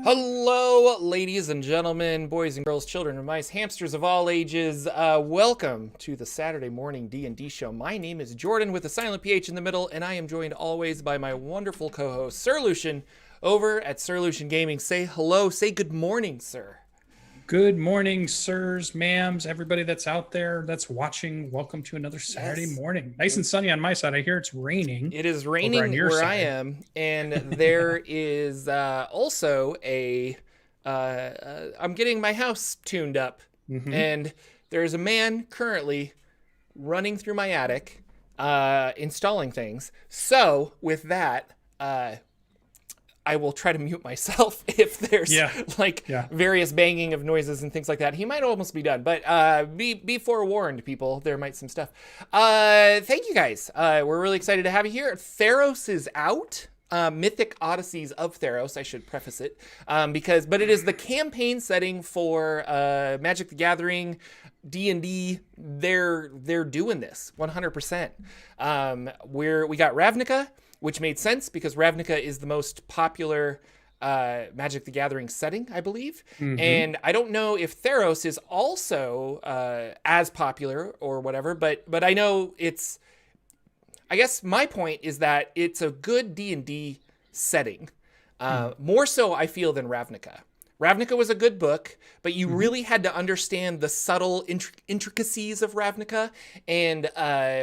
Hello, ladies and gentlemen, boys and girls, children and mice, hamsters of all ages. Welcome to the Saturday morning D&D show. My name is Jordan with a silent PH in the middle, and I am joined always by my wonderful co-host, Sir Lucian, over at Sir Lucian Gaming. Say hello, say good morning, sir. Good morning, sirs, ma'ams, everybody that's out there that's watching. Welcome to another Saturday morning. Nice and sunny on my side. I hear it's raining. It is raining where I am, and there is also I'm getting my house tuned up, and there's a man currently running through my attic, installing things. So with that, I will try to mute myself if there's various banging of noises and things like that. He might almost be done, but be forewarned, people. There might some stuff. Thank you guys. We're really excited to have you here. Theros is out. Mythic Odysseys of Theros, I should preface it, but it is the campaign setting for Magic the Gathering, D&D. They're doing this 100%. We got Ravnica, which made sense because Ravnica is the most popular Magic the Gathering setting, I believe. And I don't know if Theros is also as popular or whatever, but I know it's... I guess my point is that it's a good D&D setting. More so, I feel, than Ravnica. Ravnica was a good book, but you really had to understand the subtle intricacies of Ravnica. And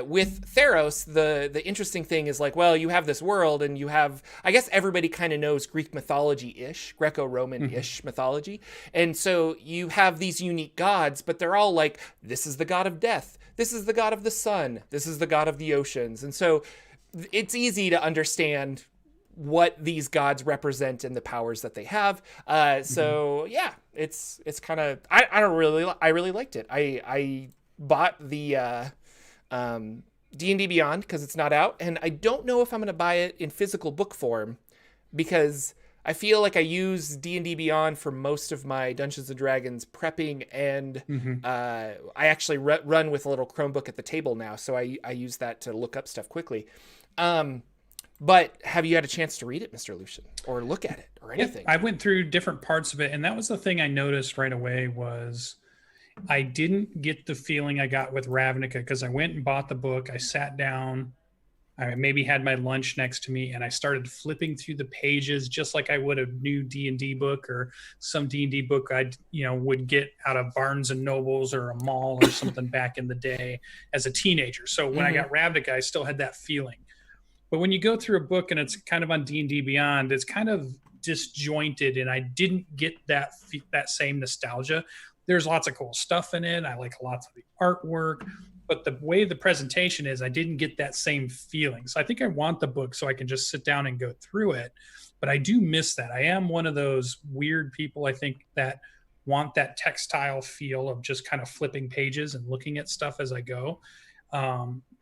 with Theros, the interesting thing is like, well, you have this world and you have, I guess everybody kind of knows Greek mythology-ish, Greco-Roman-ish mythology. And so you have these unique gods, but they're all like, this is the god of death. This is the god of the sun. This is the god of the oceans. And so it's easy to understand what these gods represent and the powers that they have. So yeah, it's kind of, I really liked it. I bought the D&D Beyond because it's not out, and I don't know if I'm going to buy it in physical book form because I feel like I use D&D Beyond for most of my Dungeons & Dragons prepping, and I actually run with a little Chromebook at the table now, so I use that to look up stuff quickly. But have you had a chance to read it, Mr. Lucian, or look at it, or anything? I went through different parts of it, and that was the thing I noticed right away was I didn't get the feeling I got with Ravnica because I went and bought the book. I sat down, I maybe had my lunch next to me, and I started flipping through the pages just like I would a new D&D book or some D&D book I would get out of Barnes and Nobles or a mall or something back in the day as a teenager. So when I got Ravnica, I still had that feeling. But when you go through a book and it's kind of on D&D Beyond, it's kind of disjointed, and I didn't get that same nostalgia. There's lots of cool stuff in it. I like lots of the artwork, but the way the presentation is, I didn't get that same feeling. So I think I want the book so I can just sit down and go through it. But I do miss that. I am one of those weird people, I think, that want that textile feel of just kind of flipping pages and looking at stuff as I go.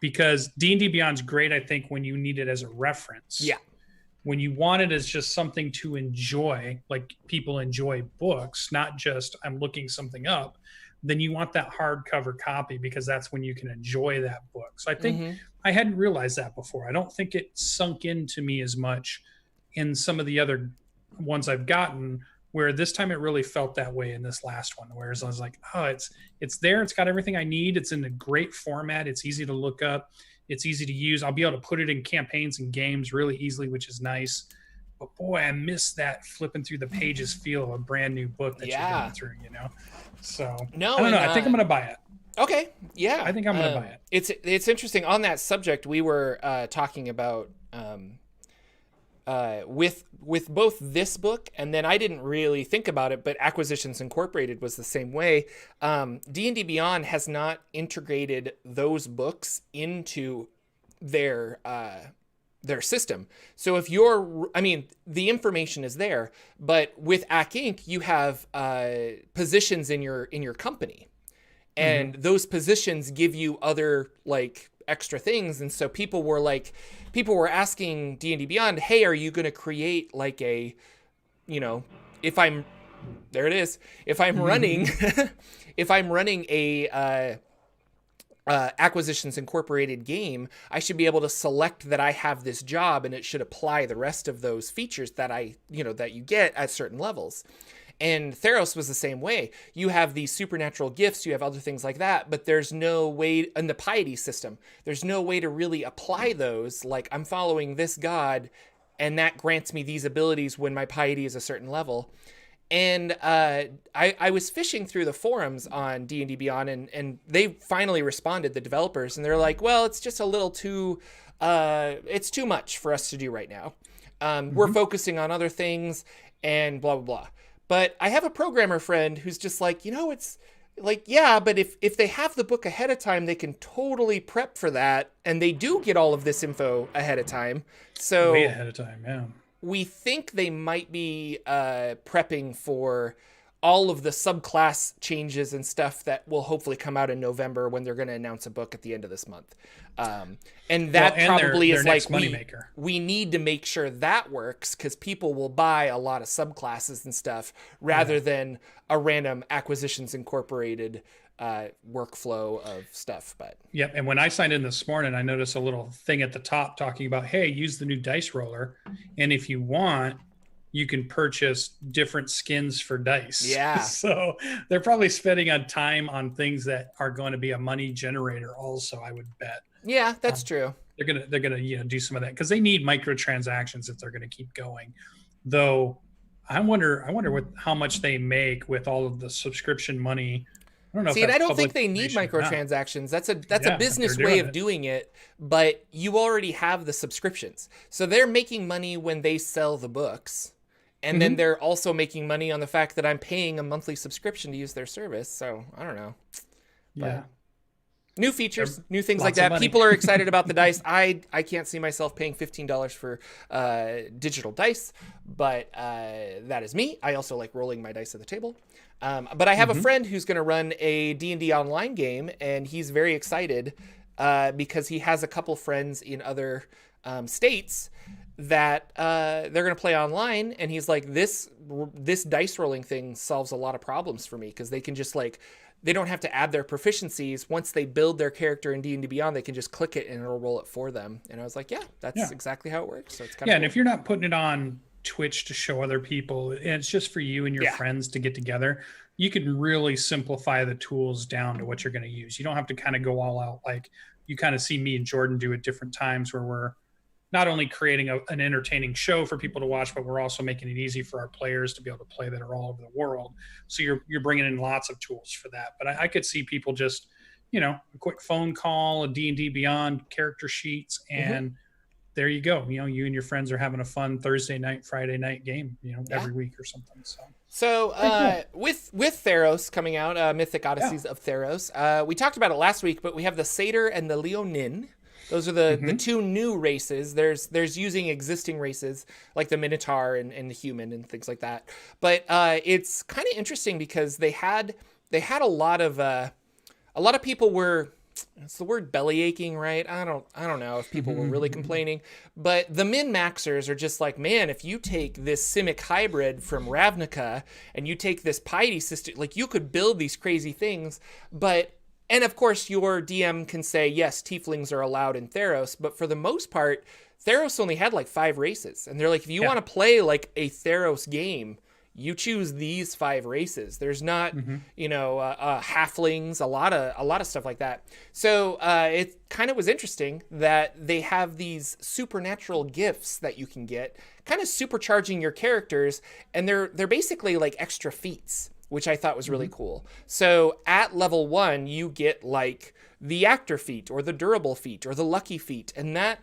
Because D&D Beyond's great, I think, when you need it as a reference. Yeah. When you want it as just something to enjoy, like people enjoy books, not just I'm looking something up, then you want that hardcover copy because that's when you can enjoy that book. So I think I hadn't realized that before. I don't think it sunk into me as much in some of the other ones I've gotten, where this time it really felt that way in this last one. Whereas I was like, oh, it's there. It's got everything I need. It's in a great format. It's easy to look up. It's easy to use. I'll be able to put it in campaigns and games really easily, which is nice. But boy, I miss that flipping through the pages feel of a brand new book that you're going through, So no, I don't know. I think I'm going to buy it. Okay. Yeah. I think I'm going to buy it. It's interesting on that subject. We were talking about, with both this book, and then I didn't really think about it, but Acquisitions Incorporated was the same way. D&D Beyond has not integrated those books into their system. So if the information is there, but with Ac Inc., you have positions in your company, and those positions give you other extra things. And so people were asking D&D Beyond, hey, are you going to create if I'm running, if I'm running Acquisitions Incorporated game, I should be able to select that I have this job, and it should apply the rest of those features that that you get at certain levels. And Theros was the same way. You have these supernatural gifts, you have other things like that, but there's no way in the piety system, there's no way to really apply those. Like, I'm following this god, and that grants me these abilities when my piety is a certain level. And I was fishing through the forums on D&D Beyond, and they finally responded, the developers, and they're like, well, it's just a little too, it's too much for us to do right now. We're focusing on other things and blah, blah, blah. But I have a programmer friend who's just like, it's like, yeah, but if they have the book ahead of time, they can totally prep for that. And they do get all of this info ahead of time. So way ahead of time, yeah. We think they might be prepping for all of the subclass changes and stuff that will hopefully come out in November when they're going to announce a book at the end of this month. And that probably is like we need to make sure that works, because people will buy a lot of subclasses and stuff rather than a random Acquisitions Incorporated workflow of stuff. But yep. And when I signed in this morning, I noticed a little thing at the top talking about, hey, use the new dice roller, and if you want, you can purchase different skins for dice. Yeah. So they're probably spending on time on things that are going to be a money generator also, I would bet. Yeah, that's true. They're gonna do some of that, because they need microtransactions if they're gonna keep going. Though I wonder how much they make with all of the subscription money. I don't know. See, and I don't think they need microtransactions. That's a business way of doing it, but you already have the subscriptions. So they're making money when they sell the books. And then they're also making money on the fact that I'm paying a monthly subscription to use their service. So I don't know. Yeah. New features, new things like that. People are excited about the dice. I can't see myself paying $15 for digital dice, but that is me. I also like rolling my dice at the table. But I have a friend who's going to run a D&D online game, and he's very excited because he has a couple friends in other states that they're going to play online, and he's like, this dice rolling thing solves a lot of problems for me, because they can just they don't have to add their proficiencies. Once they build their character in D&D Beyond, they can just click it and it'll roll it for them. And I was like, that's exactly how it works. So it's kind of cool. And if you're not putting it on Twitch to show other people, and it's just for you and your friends to get together, you can really simplify the tools down to what you're going to use. You don't have to kind of go all out. Like you kind of see me and Jordan do at different times, where we're not only creating an entertaining show for people to watch, but we're also making it easy for our players to be able to play that are all over the world. So you're bringing in lots of tools for that. But I could see people just, a quick phone call, a D&D Beyond character sheets, and there you go. You and your friends are having a fun Thursday night, Friday night game, every week or something. So with Theros coming out, Mythic Odysseys of Theros, we talked about it last week, but we have the Satyr and the Leonin. Those are the two new races. There's using existing races like the Minotaur and the human and things like that. But it's kind of interesting because they had a lot of people were, it's the word belly aching, right? I don't know if people were really complaining, but the min-maxers are just like, man, if you take this Simic hybrid from Ravnica and you take this piety system, like you could build these crazy things, and of course, your DM can say, yes, tieflings are allowed in Theros, but for the most part, Theros only had 5 races. And they're like, if you want to play a Theros game, you choose these 5 races. There's not, halflings, a lot of stuff like that. So it kind of was interesting that they have these supernatural gifts that you can get, kind of supercharging your characters, and they're basically like extra feats, which I thought was really cool. So at level 1, you get the actor feat or the durable feat or the lucky feat. And that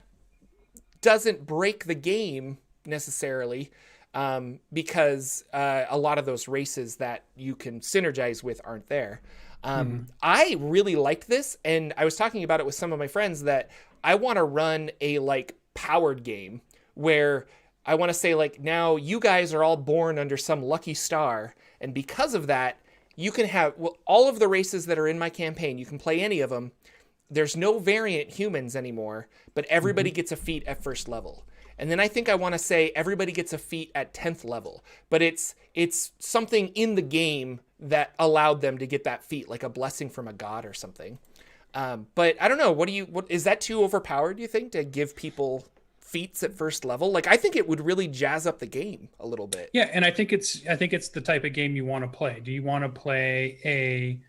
doesn't break the game necessarily because a lot of those races that you can synergize with aren't there. I really like this. And I was talking about it with some of my friends that I want to run a powered game where I want to say now you guys are all born under some lucky star. And because of that, you can have all of the races that are in my campaign. You can play any of them. There's no variant humans anymore, but everybody gets a feat at first level. And then I think I want to say everybody gets a feat at 10th level, but it's something in the game that allowed them to get that feat, like a blessing from a god or something. But I don't know. What is that too overpowered, do you think, to give people feats at first level? Like, I think it would really jazz up the game a little bit. Yeah, and I think it's the type of game you want to play. Do you want to play a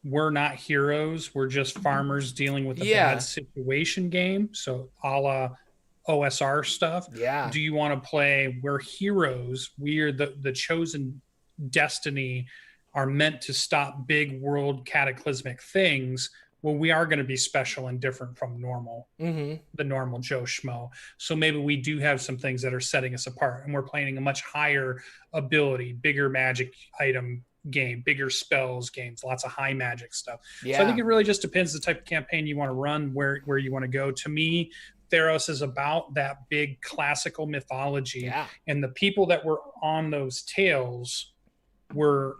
we're not heroes, we're just farmers dealing with a bad situation game? So a la OSR stuff. Yeah. Do you want to play we're heroes, we're the chosen destiny, are meant to stop big world cataclysmic things? Well, we are going to be special and different from the normal Joe Schmo. So maybe we do have some things that are setting us apart, and we're playing a much higher ability, bigger magic item game, bigger spells games, lots of high magic stuff. So I think it really just depends the type of campaign you want to run, where you want to go. To me, Theros is about that big classical mythology, and the people that were on those tales were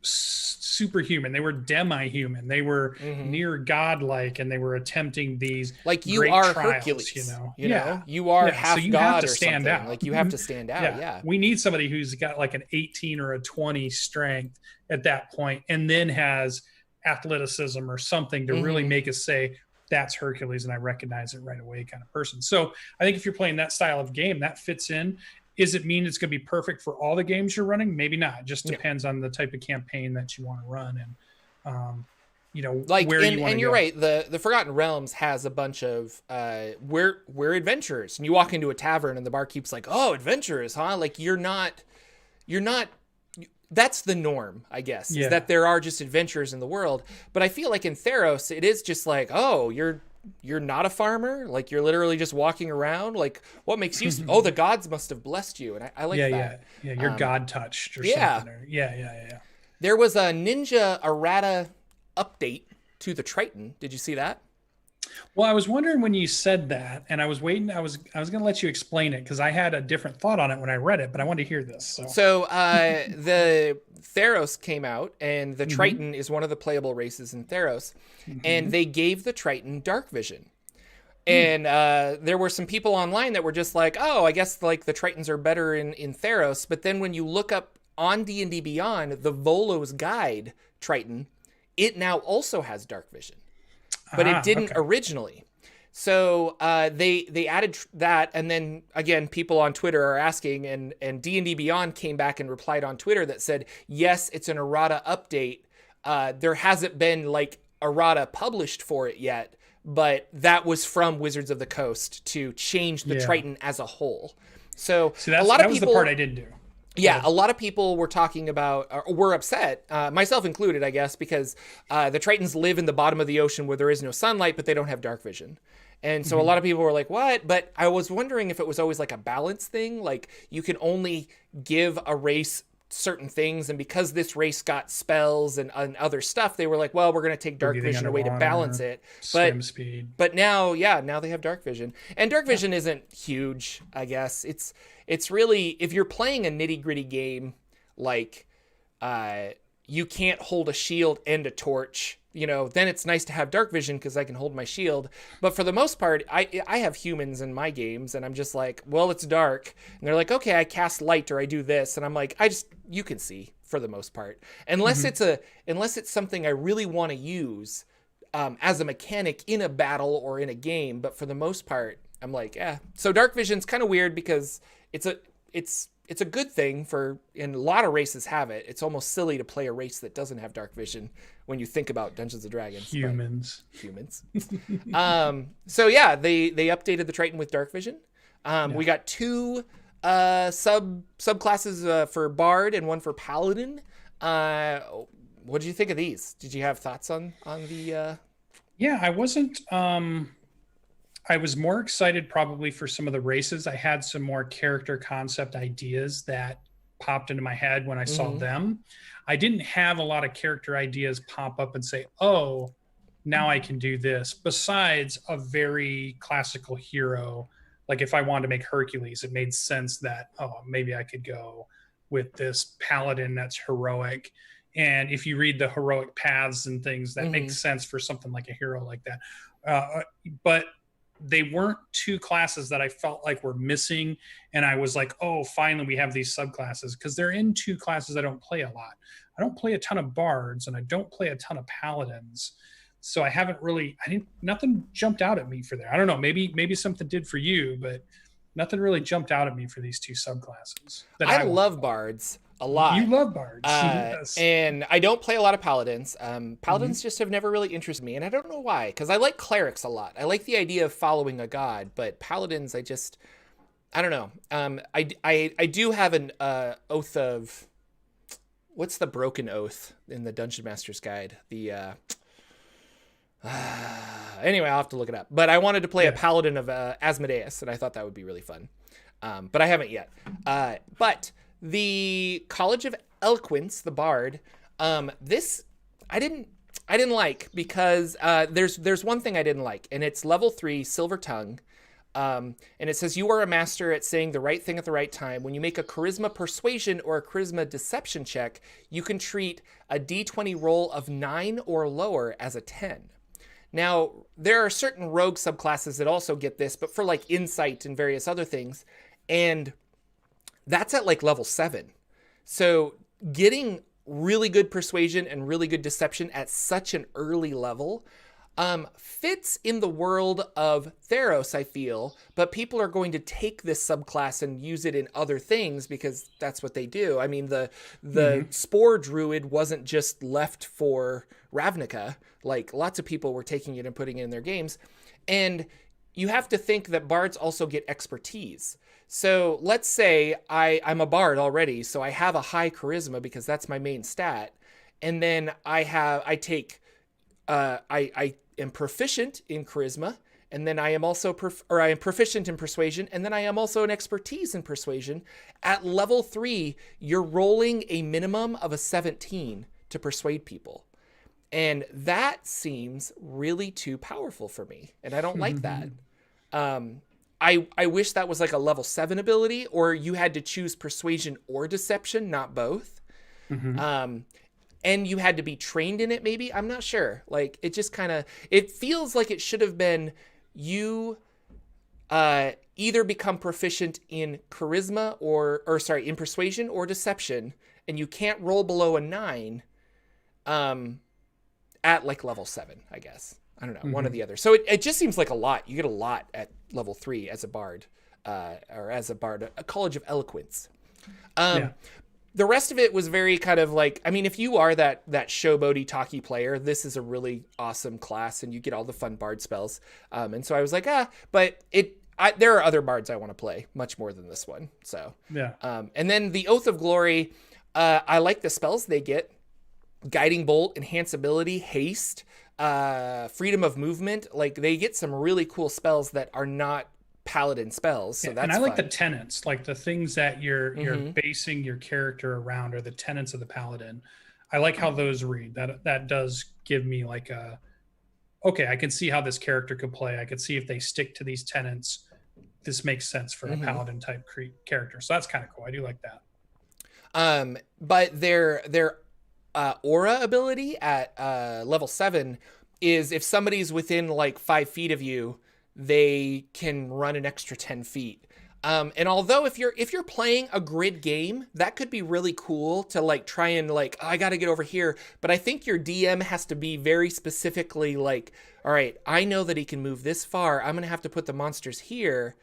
superhuman. They were demi-human. They were near godlike, and they were attempting these like you great are trials, Hercules. You know, you are half so you god have to or stand something. out. Like you have to stand out. Yeah, we need somebody who's got like an 18 or a 20 strength at that point, and then has athleticism or something to really make us say that's Hercules, and I recognize it right away kind of person. So I think if you're playing that style of game, that fits in. Is it mean it's going to be perfect for all the games you're running? Maybe not. It just depends on the type of campaign that you want to run, and like where you want to go. And you're right. The Forgotten Realms has a bunch of we're adventurers, and you walk into a tavern and the barkeep's like, "Oh, adventurers, huh?" Like you're not. That's the norm, I guess, is that there are just adventurers in the world. But I feel like in Theros, it is just like, oh, you're not a farmer, like you're literally just walking around. Like, what makes you oh, the gods must have blessed you, and I like that. You're god touched or something. There was a ninja errata update to the Triton. Did you see that? Well, I was wondering when you said that, and I was waiting. I was going to let you explain it because I had a different thought on it when I read it, but I wanted to hear this. So the Theros came out, and the Triton is one of the playable races in Theros, and they gave the Triton dark vision. And there were some people online that were just like, oh, I guess like the Tritons are better in Theros. But then when you look up on D&D Beyond, the Volo's Guide Triton, it now also has dark vision. But it didn't originally. So they added that, and then again, people on Twitter are asking, and D&D Beyond came back and replied on Twitter that said, yes, it's an errata update. There hasn't been like errata published for it yet, but that was from Wizards of the Coast to change the Triton as a whole. So a lot of people, that was the part I didn't do. Yeah, a lot of people were talking about, or were upset, myself included, I guess, because the Tritons live in the bottom of the ocean where there is no sunlight, but they don't have dark vision. And so a lot of people were like, what? But I was wondering if it was always like a balance thing. Like you can only give a race certain things. And because this race got spells and other stuff, they were like, well, we're going to take dark vision away to balance it. Swim speed. But now they have dark vision. And dark vision isn't huge, I guess. It's really, if you're playing a nitty gritty game, like you can't hold a shield and a torch, then it's nice to have dark vision because I can hold my shield. But for the most part, I have humans in my games, and I'm just like, well, it's dark. And they're like, okay, I cast light or I do this. And I'm like, you can see for the most part. Unless it's something I really want to use as a mechanic in a battle or in a game. But for the most part, I'm like, yeah. So dark vision's kind of weird because it's a good thing and a lot of races have it. It's almost silly to play a race that doesn't have dark vision when you think about Dungeons and Dragons. Humans. So yeah, they updated the Triton with dark vision. We got two subclasses for Bard and one for Paladin. What did you think of these? Did you have thoughts on the? Yeah, I wasn't. I was more excited probably for some of the races. I had some more character concept ideas that popped into my head when I saw them. I didn't have a lot of character ideas pop up and say, oh, now I can do this. Besides a very classical hero, like if I wanted to make Hercules, it made sense that, oh, maybe I could go with this paladin that's heroic. And if you read the heroic paths and things, that makes sense for something like a hero like that. But they weren't two classes that I felt like were missing. And I was like, oh, finally we have these subclasses, because they're in two classes I don't play a lot. I don't play a ton of bards and I don't play a ton of paladins. So I haven't really, nothing jumped out at me for there. I don't know, maybe something did for you, but nothing really jumped out at me for these two subclasses. I love bards a lot. You love bards. Yes. And I don't play a lot of paladins. Paladins just have never really interested me, and I don't know why, because I like clerics a lot. I like the idea of following a god, but paladins, I don't know. I do have an oath of, what's the broken oath in the Dungeon Master's Guide? Anyway, I'll have to look it up. But I wanted to play a paladin of Asmodeus, and I thought that would be really fun. But I haven't yet. But the College of Eloquence, the Bard, this I didn't like, because there's one thing I didn't like, and it's level 3 Silver Tongue. And it says you are a master at saying the right thing at the right time. When you make a charisma persuasion or a charisma deception check, you can treat a d20 roll of 9 or lower as a 10. Now, there are certain rogue subclasses that also get this, but for like insight and various other things. And that's at like level 7. So getting really good persuasion and really good deception at such an early level fits in the world of Theros, I feel, but people are going to take this subclass and use it in other things because that's what they do. I mean, the Spore Druid wasn't just left for Ravnica. Like, lots of people were taking it and putting it in their games. And you have to think that bards also get expertise. So let's say I'm a bard already, so I have a high charisma because that's my main stat. And then I am proficient in charisma, and then I am also I am proficient in persuasion, and then I am also an expertise in persuasion. At level 3, you're rolling a minimum of a 17 to persuade people. And that seems really too powerful for me, and I don't like that. I wish that was like a level 7 ability, or you had to choose persuasion or deception, not both. And you had to be trained in it, maybe. I'm not sure. Like, it just kind of, it feels like it should have been you either become proficient in charisma in persuasion or deception, and you can't roll below a 9 at like level 7, I guess. I don't know, one or the other. So it just seems like a lot. You get a lot at level 3 as a bard, a College of Eloquence. The rest of it was very kind of like, I mean, if you are that showboaty, talky player, this is a really awesome class, and you get all the fun bard spells. And so I was like, but there are other bards I want to play much more than this one. So and then the Oath of Glory, I like the spells they get: Guiding Bolt, Enhance Ability, Haste, Freedom of Movement. Like, they get some really cool spells that are not paladin spells, so that's and I like fun. the tenets, like the things that you're basing your character around, or the tenets of the paladin. I like how those read. That does give me like okay, I can see how this character could play. I could see if they stick to these tenets, this makes sense for a paladin type character. So that's kind of cool. I do like that. But their aura ability at level 7 is, if somebody's within like 5 feet of you, they can run an extra 10 feet. And although if you're playing a grid game, that could be really cool to like try and like, I got to get over here. But I think your DM has to be very specifically like, all right, I know that he can move this far. I'm going to have to put the monsters here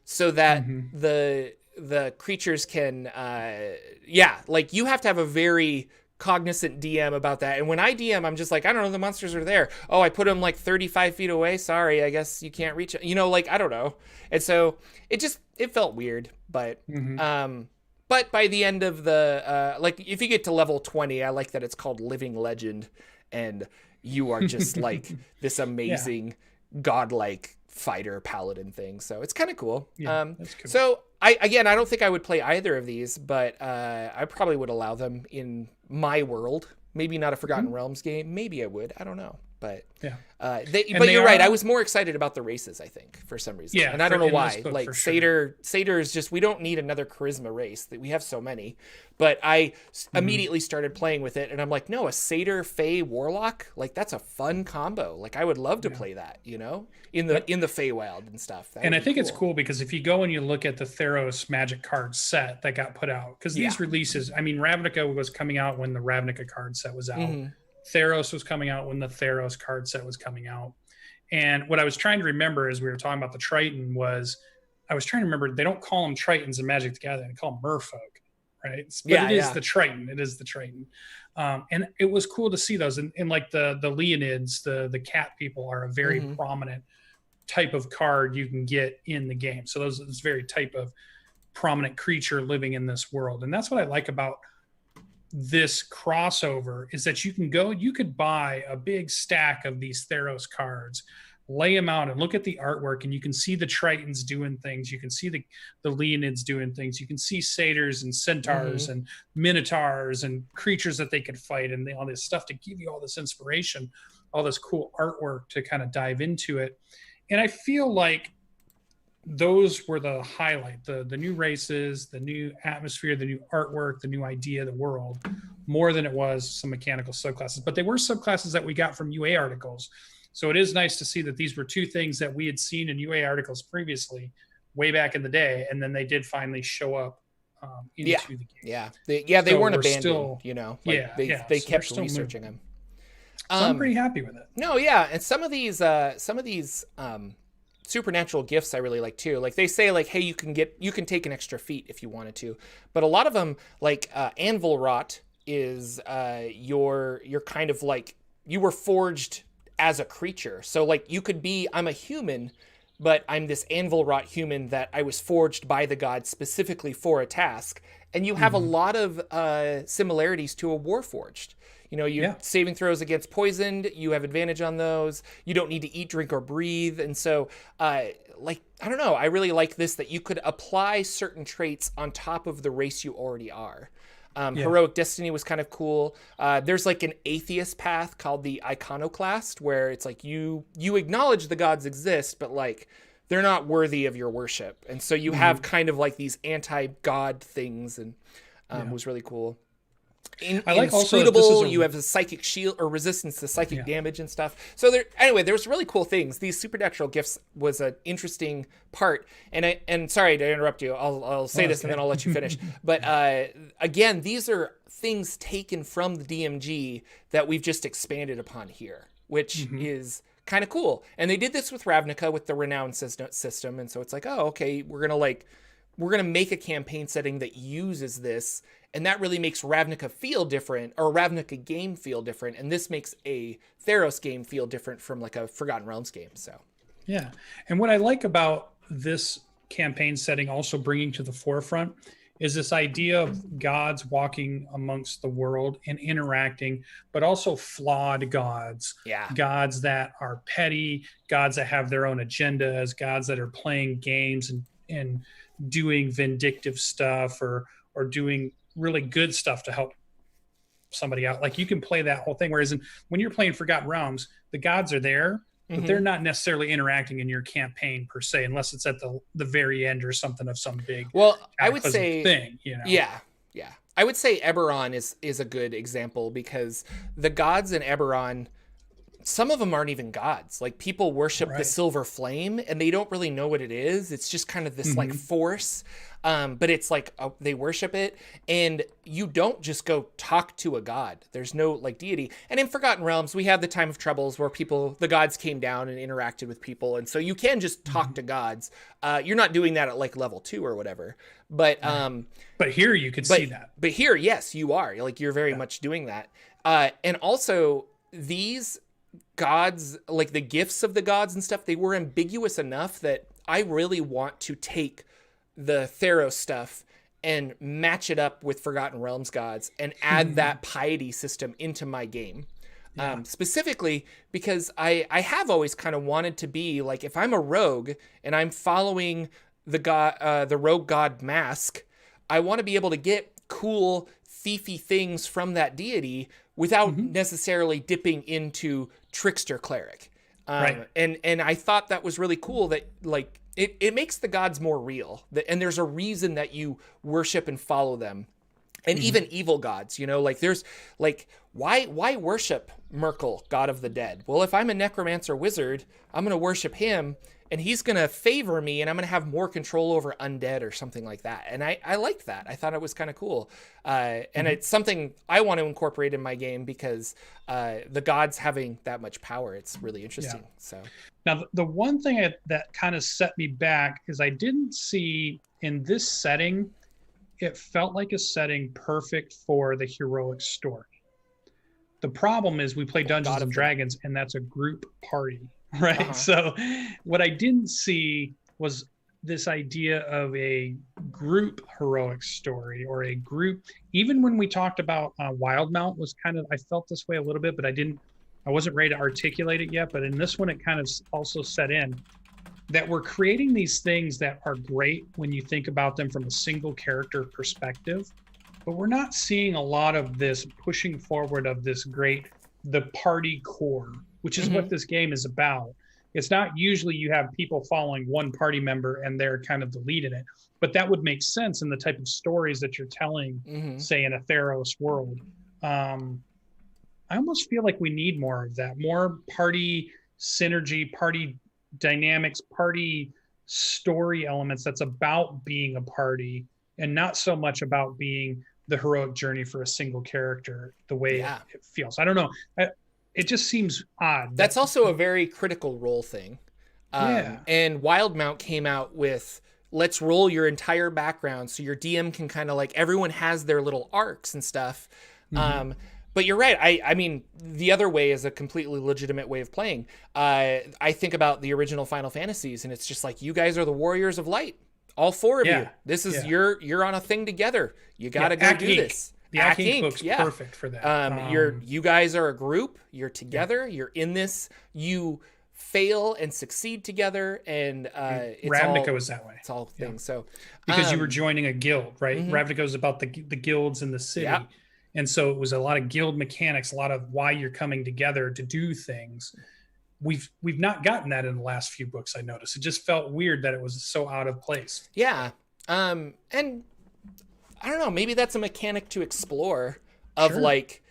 so that the creatures can, like, you have to have a very cognizant DM about that. And when I DM, I'm just like, I don't know, the monsters are there. Oh, I put them like 35 feet away. Sorry, I guess you can't reach it. You know, like, I don't know. And so it felt weird. But but by the end of the like, if you get to level 20, I like that it's called Living Legend, and you are just like this amazing godlike fighter paladin thing. So it's kind of cool. That's cool. So I don't think I would play either of these, but I probably would allow them in my world. Maybe not a Forgotten Realms game. Maybe I would. I don't know. But but you're right. I was more excited about the races, I think, for some reason. Yeah, and I don't know why. Like, sure. Satyr is just, we don't need another charisma race. That we have so many. But I immediately started playing with it, and I'm like, no, a Satyr Fey Warlock, like, that's a fun combo. Like, I would love to play that, you know, in the Feywild and stuff. And I think it's cool because if you go and you look at the Theros Magic card set that got put out, because these releases, I mean, Ravnica was coming out when the Ravnica card set was out. Theros was coming out, when the Theros card set was coming out. And what I was trying to remember as we were talking about the Triton was, I was trying to remember, they don't call them Tritons in Magic the Gathering, they call them merfolk, right? But it is the Triton. It is the Triton. And it was cool to see those. And like the Leonids, the cat people, are a very prominent type of card you can get in the game. So those is very type of prominent creature living in this world. And that's what I like about this crossover, is that you could buy a big stack of these Theros cards, lay them out and look at the artwork, and you can see the Tritons doing things. You can see the Leonids doing things. You can see satyrs and centaurs and minotaurs and creatures that they could fight, and all this stuff to give you all this inspiration, all this cool artwork to kind of dive into it. And I feel like those were the highlight, the new races, the new atmosphere, the new artwork, the new idea of the world, more than it was some mechanical subclasses. But they were subclasses that we got from UA articles. So it is nice to see that these were two things that we had seen in UA articles previously, way back in the day, and then they did finally show up into the game. They weren't abandoned, they kept researching them. So I'm pretty happy with it. And some of these supernatural gifts I really like too. Like they say, like, hey, you can take an extra feat if you wanted to, but a lot of them, like Anvil Rot, is you're kind of like, you were forged as a creature. So like you could be, I'm a human, but I'm this Anvil Rot human that I was forged by the gods specifically for a task. And you have a lot of similarities to a Warforged. Saving throws against poisoned, you have advantage on those. You don't need to eat, drink, or breathe. And so, I don't know, I really like this, that you could apply certain traits on top of the race you already are. Heroic Destiny was kind of cool. There's like an atheist path called the Iconoclast, where it's like you acknowledge the gods exist, but like they're not worthy of your worship. And so you have kind of like these anti-god things, and was really cool. I like Inscrutable, also you have a psychic shield or resistance to psychic damage and stuff. So there's really cool things. These supernatural gifts was an interesting part. And sorry to interrupt you. I'll say this and then I'll let you finish. But again, these are things taken from the DMG that we've just expanded upon here, which is kind of cool. And they did this with Ravnica with the Renown system. And so it's like, oh, okay, we're gonna make a campaign setting that uses this. And that really makes Ravnica feel different, or a Ravnica game feel different. And this makes a Theros game feel different from like a Forgotten Realms game. So, yeah. And what I like about this campaign setting also bringing to the forefront is this idea of gods walking amongst the world and interacting, but also flawed gods. Yeah. Gods that are petty, gods that have their own agendas, gods that are playing games and doing vindictive stuff or doing really good stuff to help somebody out. Like you can play that whole thing. Whereas when you're playing Forgotten Realms, the gods are there, but they're not necessarily interacting in your campaign per se, unless it's at the very end or something of some big. Well, I would say thing, Yeah. I would say Eberron is a good example, because the gods in Eberron, some of them aren't even gods. Like people worship the silver flame and they don't really know what it is. It's just kind of this like force. But it's like they worship it, and you don't just go talk to a god. There's no like deity. And in Forgotten Realms, we have the Time of Troubles where the gods came down and interacted with people. And so you can just talk to gods. You're not doing that at like level 2 or whatever. But here you could see that. But here, yes, you are. Like you're very much doing that. And also these gods, like the gifts of the gods and stuff, they were ambiguous enough that I really want to take the Theros stuff and match it up with Forgotten Realms gods and add that piety system into my game. Specifically because I have always kind of wanted to be like, if I'm a rogue and I'm following the rogue god mask, I want to be able to get cool thiefy things from that deity without necessarily dipping into trickster cleric. And I thought that was really cool that like it makes the gods more real, and there's a reason that you worship and follow them. And even evil gods, like there's like, why worship Merkel, god of the dead? Well, if I'm a necromancer wizard, I'm going to worship him and he's going to favor me, and I'm going to have more control over undead or something like that. And I liked that. I thought it was kind of cool. And it's something I want to incorporate in my game because the gods having that much power, it's really interesting. So now the one thing that kind of set me back is I didn't see in this setting, it felt like a setting perfect for the heroic story. The problem is we play Dungeons and Dragons, and that's a group party, right? So what I didn't see was this idea of a group heroic story or a group. Even when we talked about Wildmount was kind of, I felt this way a little bit, but I wasn't ready to articulate it yet. But in this one, it kind of also set in that we're creating these things that are great when you think about them from a single character perspective, but we're not seeing a lot of this pushing forward of the party core, which is what this game is about. It's not usually you have people following one party member and they're kind of the lead in it, but that would make sense in the type of stories that you're telling, say in a Theros world. I almost feel like we need more of that, more party synergy, party dynamics, party story elements that's about being a party and not so much about being the heroic journey for a single character the way it feels. I don't know. It just seems odd. That's also a very critical role thing. And Wildmount came out with, let's roll your entire background so your DM can kind of like, everyone has their little arcs and stuff. But you're right. I mean, the other way is a completely legitimate way of playing. I think about the original Final Fantasies, and it's just like, you guys are the warriors of light. All four of you. This is you're on a thing together. You got to go do this. The Ack Inc. book's perfect for that. You guys are a group. You're together. You're in this. You fail and succeed together, and Ravnica was that way. It's all things. So because you were joining a guild, right? Ravnica was about the guilds in the city. And so it was a lot of guild mechanics, a lot of why you're coming together to do things. We've not gotten that in the last few books, I noticed. It just felt weird that it was so out of place. Yeah. And I don't know, maybe that's a mechanic to explore of like,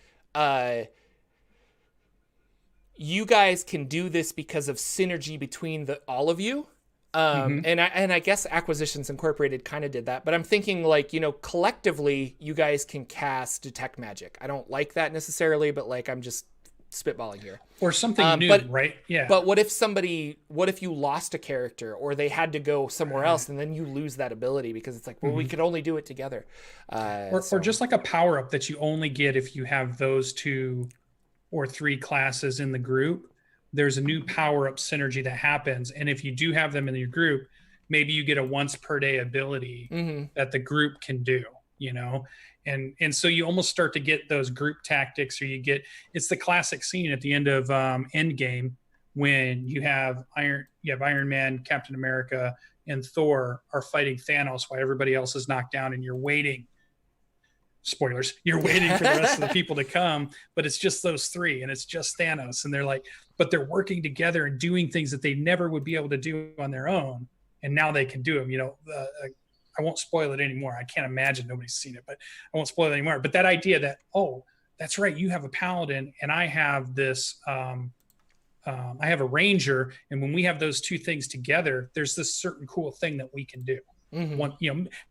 you guys can do this because of synergy between all of you. And I guess Acquisitions Incorporated kind of did that, but I'm thinking like, collectively you guys can cast detect magic. I don't like that necessarily, but like, I'm just spitballing here. Or something new, right? Yeah. But what if you lost a character or they had to go somewhere else and then you lose that ability because it's like, well, we could only do it together. Or just like a power up that you only get if you have those 2 or 3 classes in the group. There's a new power up synergy that happens. And if you do have them in your group, maybe you get a once per day ability that the group can do, and so you almost start to get those group tactics, or it's the classic scene at the end of Endgame when you have Iron Man, Captain America, and Thor are fighting Thanos while everybody else is knocked down, and you're waiting. Spoilers, you're waiting for the rest of the people to come, but it's just those 3 and it's just Thanos, and but they're working together and doing things that they never would be able to do on their own, and now they can do them. I won't spoil it anymore. I can't imagine nobody's seen it, but I won't spoil it anymore. But that idea that, oh, that's right, you have a paladin and I have this I have a ranger, and when we have those 2 things together, there's this certain cool thing that we can do. One,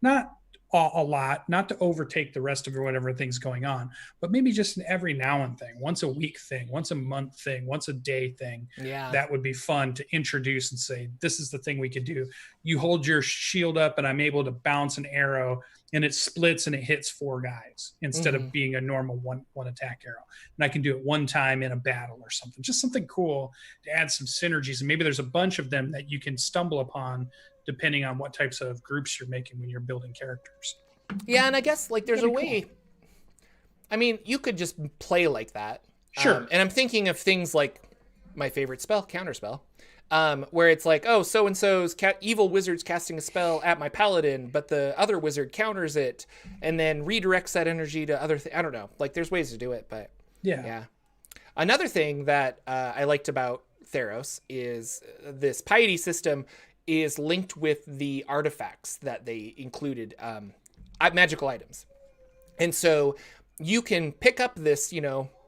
not a lot, not to overtake the rest of whatever thing's going on, but maybe just an every now and thing, once a week thing, once a month thing, once a day thing. That would be fun to introduce and say, this is the thing we could do. You hold your shield up and I'm able to bounce an arrow and it splits and it hits 4 guys instead of being a normal one attack arrow. And I can do it one time in a battle or something, just something cool to add some synergies. And maybe there's a bunch of them that you can stumble upon depending on what types of groups you're making when you're building characters. Yeah, and I guess like there's a way. I mean, you could just play like that. Sure. And I'm thinking of things like my favorite spell, Counterspell, where it's like, oh, so-and-so's evil wizard's casting a spell at my paladin, but the other wizard counters it and then redirects that energy to other things. I don't know. Like there's ways to do it, but yeah. Another thing that I liked about Theros is this piety system is linked with the artifacts that they included, magical items. And so you can pick up this,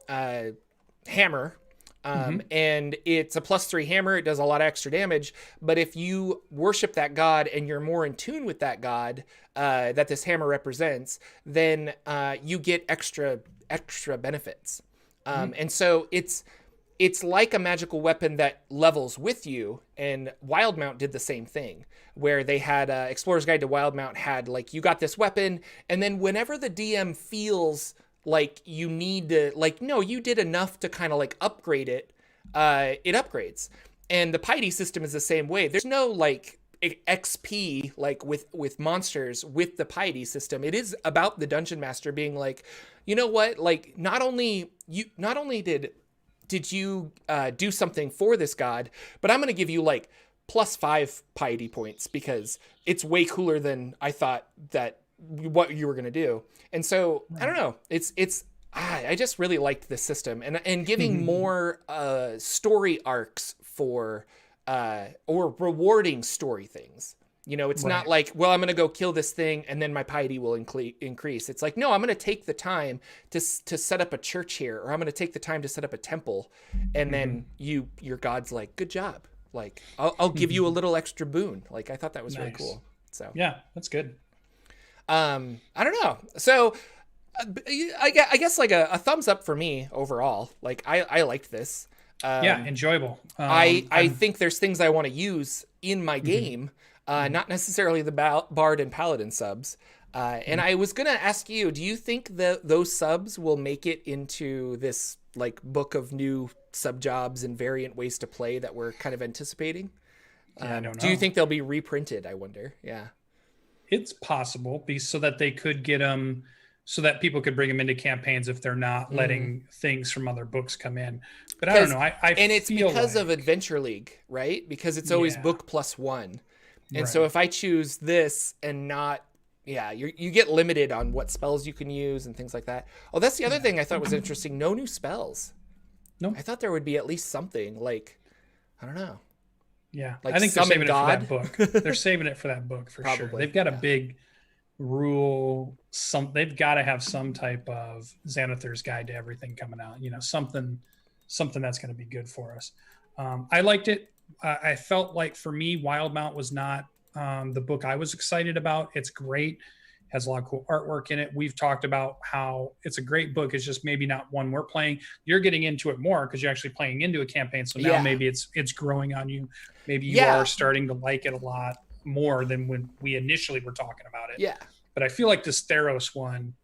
hammer And it's a +3 hammer. It does a lot of extra damage. But if you worship that god and you're more in tune with that god that this hammer represents, then you get extra benefits. And so it's like a magical weapon that levels with you. And Wildmount did the same thing, where they had Explorer's Guide to Wildmount had like, you got this weapon, and then whenever the DM feels like you need to, like, no, you did enough to kind of like upgrade it, it upgrades. And the piety system is the same way. There's no like XP like with monsters with the piety system. It is about the dungeon master being like, you know what, like not only did you do something for this god, but I'm going to give you like +5 piety points because it's way cooler than I thought that what you were going to do. And so I don't know, I just really liked this system, and giving more story arcs for or rewarding story things. You know, it's not like, well, I'm going to go kill this thing and then my piety will increase. It's like, no, I'm going to take the time to set up a church here, or I'm going to take the time to set up a temple. And then your god's like, good job. Like, I'll give you a little extra boon. Like, I thought that was really cool. So yeah, that's good. I don't know. So I guess like a thumbs up for me overall. Like I liked this. Yeah, enjoyable. I think there's things I want to use in my game. Not necessarily the Bard and Paladin subs. And I was going to ask you, do you think that those subs will make it into this like book of new sub jobs and variant ways to play that we're kind of anticipating? Yeah, I don't know. Do you think they'll be reprinted? I wonder. Yeah. It's possible, so that they could get them, so that people could bring them into campaigns if they're not letting things from other books come in. But I don't know. And it's because of Adventure League, right? Because it's always book +1. And so if I choose this and not, you get limited on what spells you can use and things like that. Oh, that's the other thing I thought was interesting. No new spells. No. I thought there would be at least something like, I don't know. Yeah. Like I think they're saving God. it for that book. They're saving it for that book for sure. They've got a big rule. They've got to have some type of Xanathar's Guide to Everything coming out. You know, something that's going to be good for us. I liked it. I felt like for me, Wildmount was not the book I was excited about. It's great. Has a lot of cool artwork in it. We've talked about how it's a great book. It's just maybe not one we're playing. You're getting into it more because you're actually playing into a campaign. So now maybe it's growing on you. Maybe you are starting to like it a lot more than when we initially were talking about it. Yeah. But I feel like this Theros one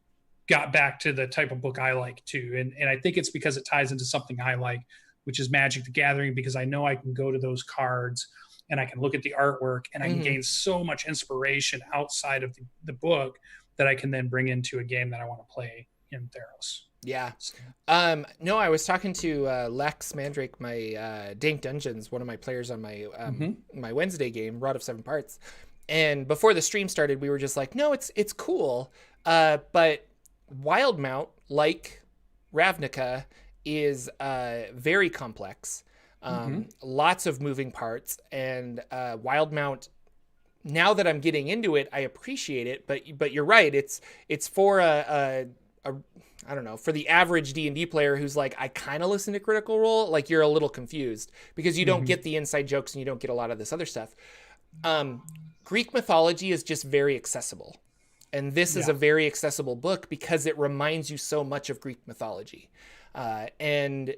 got back to the type of book I like too. And I think it's because it ties into something I like, which is Magic the Gathering, because I know I can go to those cards and I can look at the artwork and I can gain so much inspiration outside of the book that I can then bring into a game that I want to play in Theros. Yeah. No, I was talking to Lex Mandrake, my Dank Dungeons, one of my players on my my Wednesday game, Rod of Seven Parts. And before the stream started, we were just like, no, it's cool. But Wildmount, like Ravnica, is very complex. Lots of moving parts, and Wildmount, now that I'm getting into it, I appreciate it, but you're right, it's for a I don't know, for the average D&D player who's like, I kind of listen to Critical Role, like you're a little confused because you don't get the inside jokes and you don't get a lot of this other stuff. Greek mythology is just very accessible, and this is a very accessible book because it reminds you so much of Greek mythology. And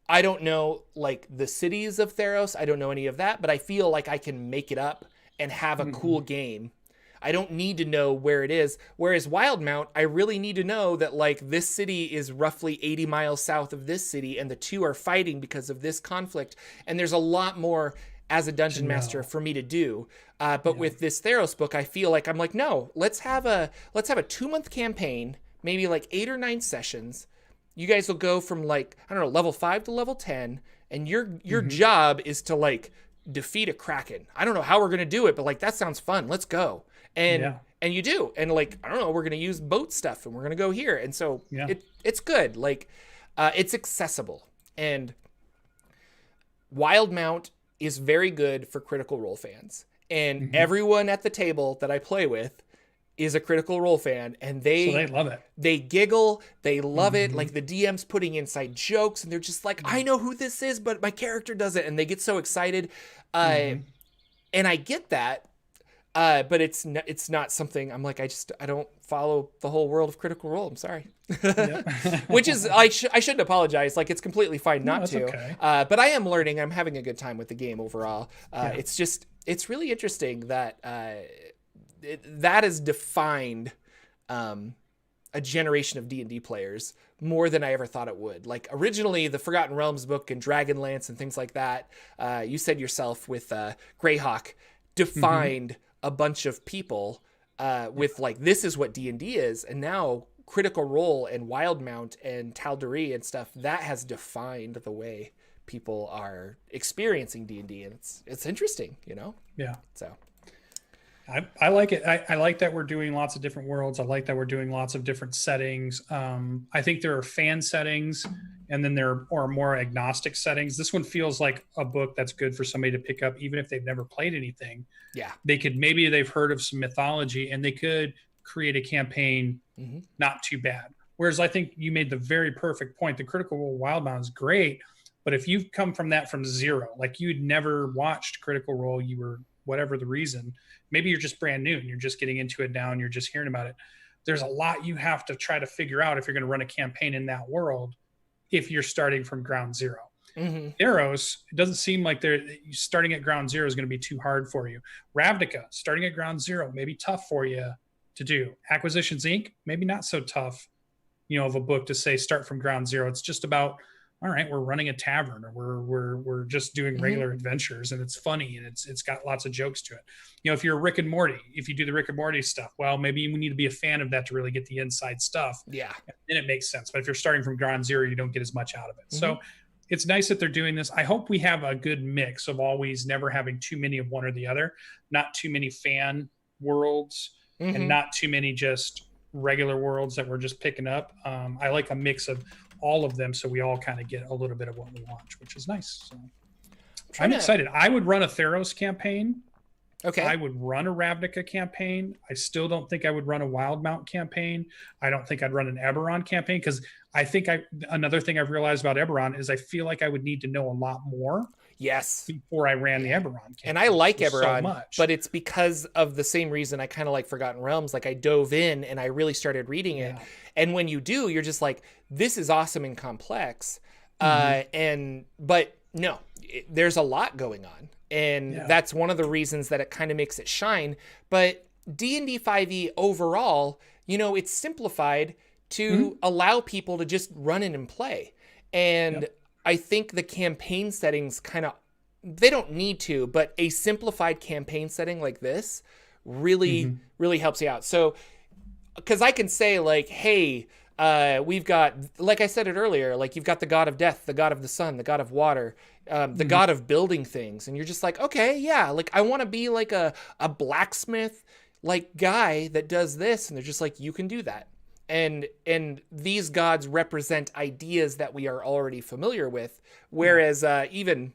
I don't know like the cities of Theros. I don't know any of that, but I feel like I can make it up and have a cool game. I don't need to know where it is. Whereas Wildmount, I really need to know that like this city is roughly 80 miles south of this city and the two are fighting because of this conflict. And there's a lot more as a dungeon master for me to do. But with this Theros book, I feel like I'm like, no, let's have a 2-month campaign, maybe like 8 or 9 sessions. You guys will go from like, I don't know, level 5 to level 10. And your job is to like defeat a Kraken. I don't know how we're going to do it, but like, that sounds fun. Let's go. And you do. And like, I don't know, we're going to use boat stuff and we're going to go here. And so it's good. Like, it's accessible. And Wildmount is very good for Critical Role fans. And everyone at the table that I play with is a Critical Role fan, and So they love it. they giggle, they love it. Mm-hmm. Like the DM's putting inside jokes, and they're just like, I know who this is, but my character doesn't, and they get so excited. And I get that, but it's not something I'm like, I don't follow the whole world of Critical Role. I'm sorry. Which is, I shouldn't apologize. Like, it's completely fine not to. Okay. But I am learning. I'm having a good time with the game overall. Yeah. It's really interesting that that has defined a generation of D&D players more than I ever thought it would. Like, originally, the Forgotten Realms book and Dragonlance and things like that, you said yourself with Greyhawk, defined a bunch of people with, like, this is what D&D is. And now Critical Role and Wildmount and Tal'Dorei and stuff, that has defined the way people are experiencing D&D. And it's interesting, you know? Yeah. So I like it. I like that we're doing lots of different worlds. I like that we're doing lots of different settings. I think there are fan settings, and then there are more agnostic settings. This one feels like a book that's good for somebody to pick up, even if they've never played anything. Yeah. Maybe they've heard of some mythology, and they could create a campaign not too bad. Whereas I think you made the very perfect point. The Critical Role Wildbound is great, but if you've come from that from zero, like you'd never watched Critical Role, you were whatever the reason, maybe you're just brand new and you're just getting into it now and you're just hearing about it. There's a lot you have to try to figure out if you're going to run a campaign in that world if you're starting from ground zero. Theros, it doesn't seem like starting at ground zero is going to be too hard for you. Ravnica, starting at ground zero, maybe tough for you to do. Acquisitions Inc., maybe not so tough, of a book to say start from ground zero. It's just about, all right, we're running a tavern, or we're just doing regular adventures, and it's funny and it's got lots of jokes to it. If you're Rick and Morty, if you do the Rick and Morty stuff, well, maybe you need to be a fan of that to really get the inside stuff. Yeah. Then it makes sense. But if you're starting from ground zero, you don't get as much out of it. So it's nice that they're doing this. I hope we have a good mix of always never having too many of one or the other, not too many fan worlds and not too many just regular worlds that we're just picking up. I like a mix of all of them, so we all kind of get a little bit of what we want, which is nice. So I'm excited. I would run a Theros campaign. Okay. I would run a Ravnica campaign. I still don't think I would run a Wildmount campaign. I don't think I'd run an Eberron campaign, because I think another thing I've realized about Eberron is I feel like I would need to know a lot more. Yes. Before I ran the Eberron campaign. And I like Eberron, so much. But it's because of the same reason I kind of like Forgotten Realms. Like, I dove in and I really started reading it. And when you do, you're just like, this is awesome and complex. But no, there's a lot going on. And that's one of the reasons that it kind of makes it shine. But D&D 5e overall, it's simplified to allow people to just run in and play. And I think the campaign settings they don't need to, but a simplified campaign setting like this really, really helps you out. So, because I can say, like, hey, we've got, like I said it earlier, like, you've got the god of death, the god of the sun, the god of water, the god of building things. And you're just like, okay, yeah, like, I want to be like a blacksmith, like, guy that does this. And they're just like, you can do that. And these gods represent ideas that we are already familiar with. Whereas even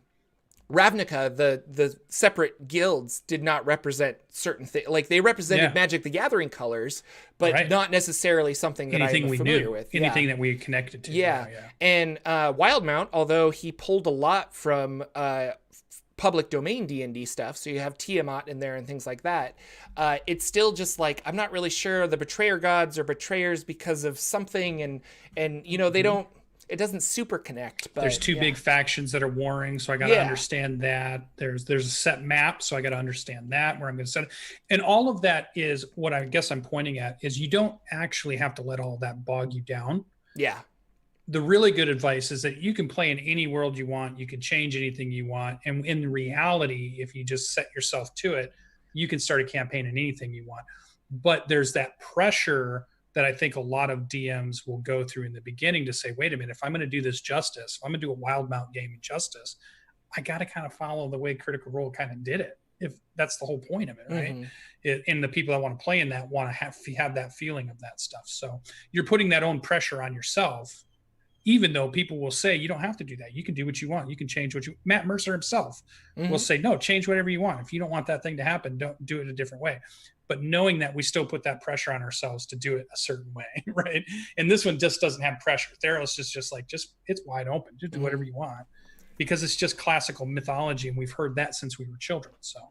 Ravnica, the separate guilds did not represent certain things. Like, they represented Magic the Gathering colors, but not necessarily something that I'm familiar with. Anything that we connected to. Yeah. And Wildmount, although he pulled a lot from public domain D&D stuff, so you have Tiamat in there and things like that, it's still just like, I'm not really sure the betrayer gods are betrayers because of something, and they don't, it doesn't super connect. But there's two big factions that are warring, so I got to understand that. There's a set map, so I got to understand that, where I'm going to set it. And all of that is what I guess I'm pointing at, is you don't actually have to let all that bog you down. Yeah. The really good advice is that you can play in any world you want. You can change anything you want. And in reality, if you just set yourself to it, you can start a campaign in anything you want. But there's that pressure that I think a lot of DMs will go through in the beginning to say, wait a minute, if I'm going to do this justice, if I'm going to do a Wildmount game in justice, I got to kind of follow the way Critical Role kind of did it. If that's the whole point of it, right? And the people that want to play in that want to have that feeling of that stuff. So you're putting that own pressure on yourself, even though people will say, you don't have to do that. You can do what you want. You can change what Matt Mercer himself will say, no, change whatever you want. If you don't want that thing to happen, don't do it a different way. but knowing that we still put that pressure on ourselves to do it a certain way, right? And this one just doesn't have pressure. Theros is just like, it's wide open. Just do whatever you want, because it's just classical mythology, and we've heard that since we were children. So,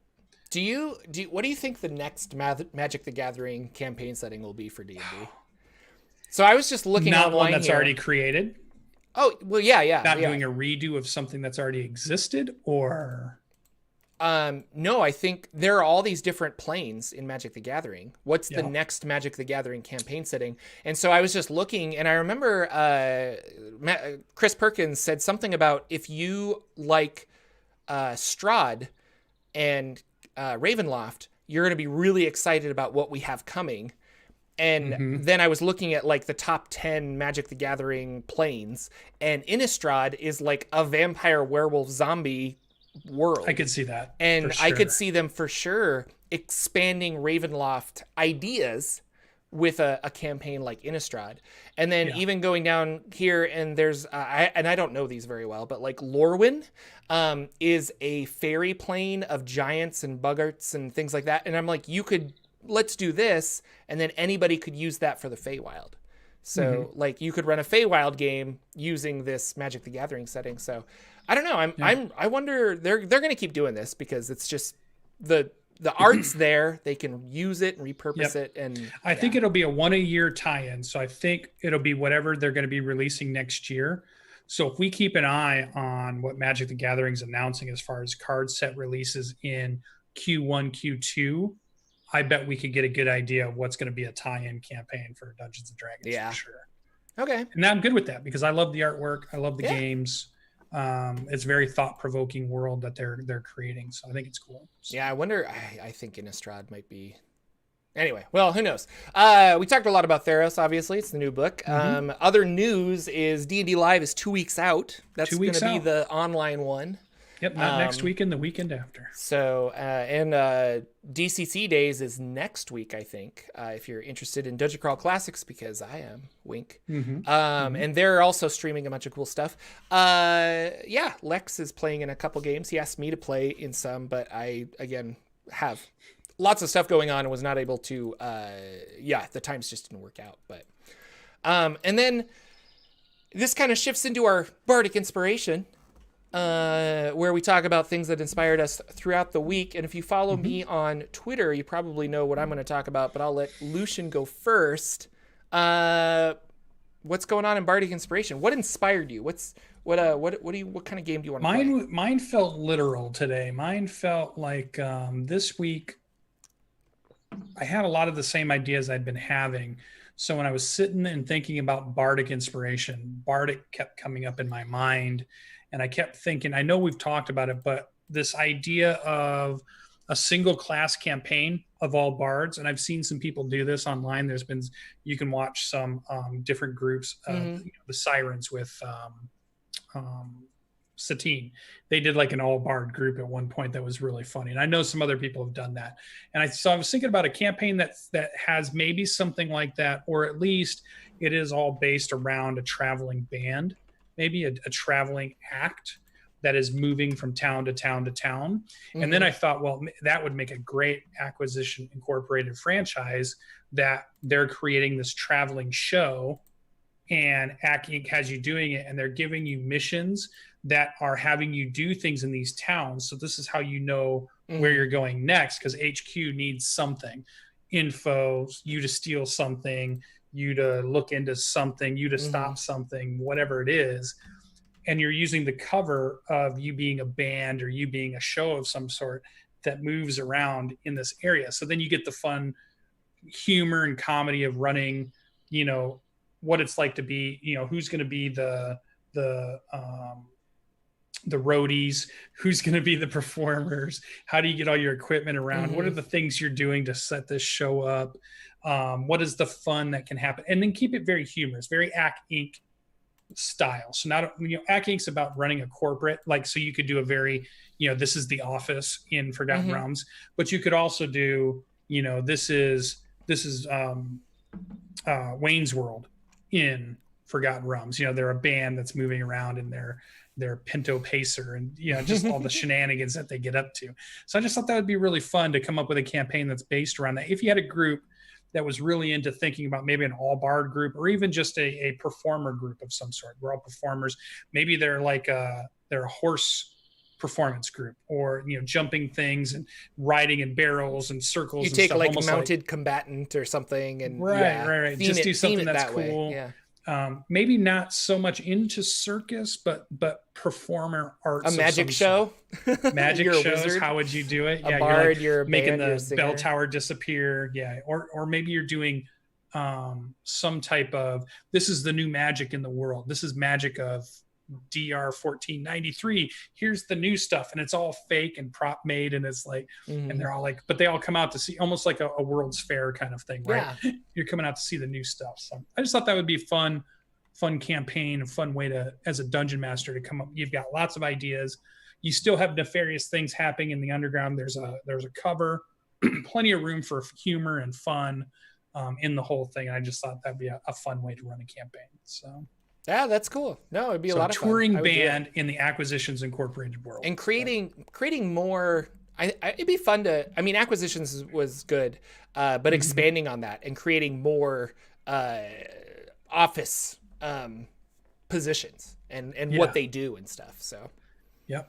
what do you think the next Magic the Gathering campaign setting will be for D&D? So I was just looking not online one that's here. already created. Oh, well, yeah. Not doing a redo of something that's already existed, or no, I think there are all these different planes in Magic the Gathering. What's the next Magic the Gathering campaign setting? And so I was just looking, and I remember Chris Perkins said something about if you like Strahd and Ravenloft, you're going to be really excited about what we have coming. And then I was looking at like the top 10 Magic the Gathering planes, and Innistrad is like a vampire werewolf zombie world. I could see that. And I could see them for sure expanding Ravenloft ideas with a campaign like Innistrad. And then even going down here, and there's I don't know these very well, but like Lorwyn is a fairy plane of giants and buggarts and things like that. And I'm like, let's do this, and then anybody could use that for the Feywild. So like you could run a Feywild game using this Magic the Gathering setting. So I don't know. I wonder they're going to keep doing this because it's just the art's there. They can use it and repurpose it. And I think it'll be a 1-a-year tie-in. So I think it'll be whatever they're going to be releasing next year. So if we keep an eye on what Magic the Gathering's announcing as far as card set releases in Q1, Q2, I bet we could get a good idea of what's going to be a tie-in campaign for Dungeons and Dragons for sure. Okay. And I'm good with that because I love the artwork. I love the games. It's a very thought-provoking world that they're creating. So I think it's cool. So. Yeah, I wonder. I think Innistrad might be. Anyway, well, who knows? We talked a lot about Theros. Obviously, it's the new book. Other news is D&D Live is 2 weeks out. That's going to be the online one. Yep, not next weekend, the weekend after. So, and DCC Days is next week, I think, if you're interested in Dungeon Crawl Classics, because I am, wink. And they're also streaming a bunch of cool stuff. Lex is playing in a couple games. He asked me to play in some, but I, again, have lots of stuff going on and was not able to, the times just didn't work out. But, and then this kind of shifts into our Bardic Inspiration, where we talk about things that inspired us throughout the week. And if you follow me on Twitter, you probably know what I'm going to talk about, but I'll let Lucian go first. What's going on in Bardic Inspiration? What inspired you? What kind of game do you want to play? Mine felt literal today. Mine felt like this week I had a lot of the same ideas I'd been having. So when I was sitting and thinking about Bardic Inspiration, Bardic kept coming up in my mind. And I kept thinking, I know we've talked about it, but this idea of a single class campaign of all bards, and I've seen some people do this online. You can watch some different groups, the Sirens with Satine. They did like an all bard group at one point that was really funny. And I know some other people have done that. And so I was thinking about a campaign that has maybe something like that, or at least it is all based around a traveling band. Maybe a traveling act that is moving from town to town to town. And then I thought, well, that would make a great acquisition incorporated franchise, that they're creating this traveling show and Act Inc. has you doing it, and they're giving you missions that are having you do things in these towns. So this is how you know where you're going next, because HQ needs something, info, you to steal something, you to look into something, you to stop something, whatever it is. And you're using the cover of you being a band or you being a show of some sort that moves around in this area. So then you get the fun humor and comedy of running, what it's like to be, who's going to be the roadies, who's going to be the performers, how do you get all your equipment around, what are the things you're doing to set this show up, what is the fun that can happen, and then keep it very humorous, very Act Inc. style. So not, Act Inc.'s about running a corporate, like, so you could do a very, this is the office in Forgotten Realms, but you could also do, this is Wayne's World in Forgotten Realms. They're a band that's moving around and they're their Pinto Pacer and, just all the shenanigans that they get up to. So I just thought that would be really fun to come up with a campaign that's based around that. If you had a group that was really into thinking about maybe an all bard group, or even just a performer group of some sort. We're all performers. Maybe they're like they're a horse performance group, or jumping things and riding in barrels and circles. You and take stuff, like mounted combatant or something, and right. Just do something that's that cool. Way. Yeah. Maybe not so much into circus, but performer arts. A magic show. Magic You're shows. A wizard. How would you do it? A bard. You're making band, the bell tower disappear. Yeah, or maybe you're doing some type of, this is the new magic in the world. This is magic of DR 1493. Here's the new stuff, and it's all fake and prop made, and it's like, and they're all like, but they all come out to see, almost like a World's Fair kind of thing, right? Yeah. You're coming out to see the new stuff. So I just thought that would be fun campaign, a fun way to, as a dungeon master, to come up. You've got lots of ideas. You still have nefarious things happening in the underground. There's a cover, plenty of room for humor and fun in the whole thing. And I just thought that'd be a fun way to run a campaign. So. Yeah, that's cool. No, it'd be a lot of fun. Touring band in the Acquisitions Incorporated world. And creating more, it'd be fun to, I mean, Acquisitions was good, but expanding on that and creating more office positions and what they do and stuff. So. Yep.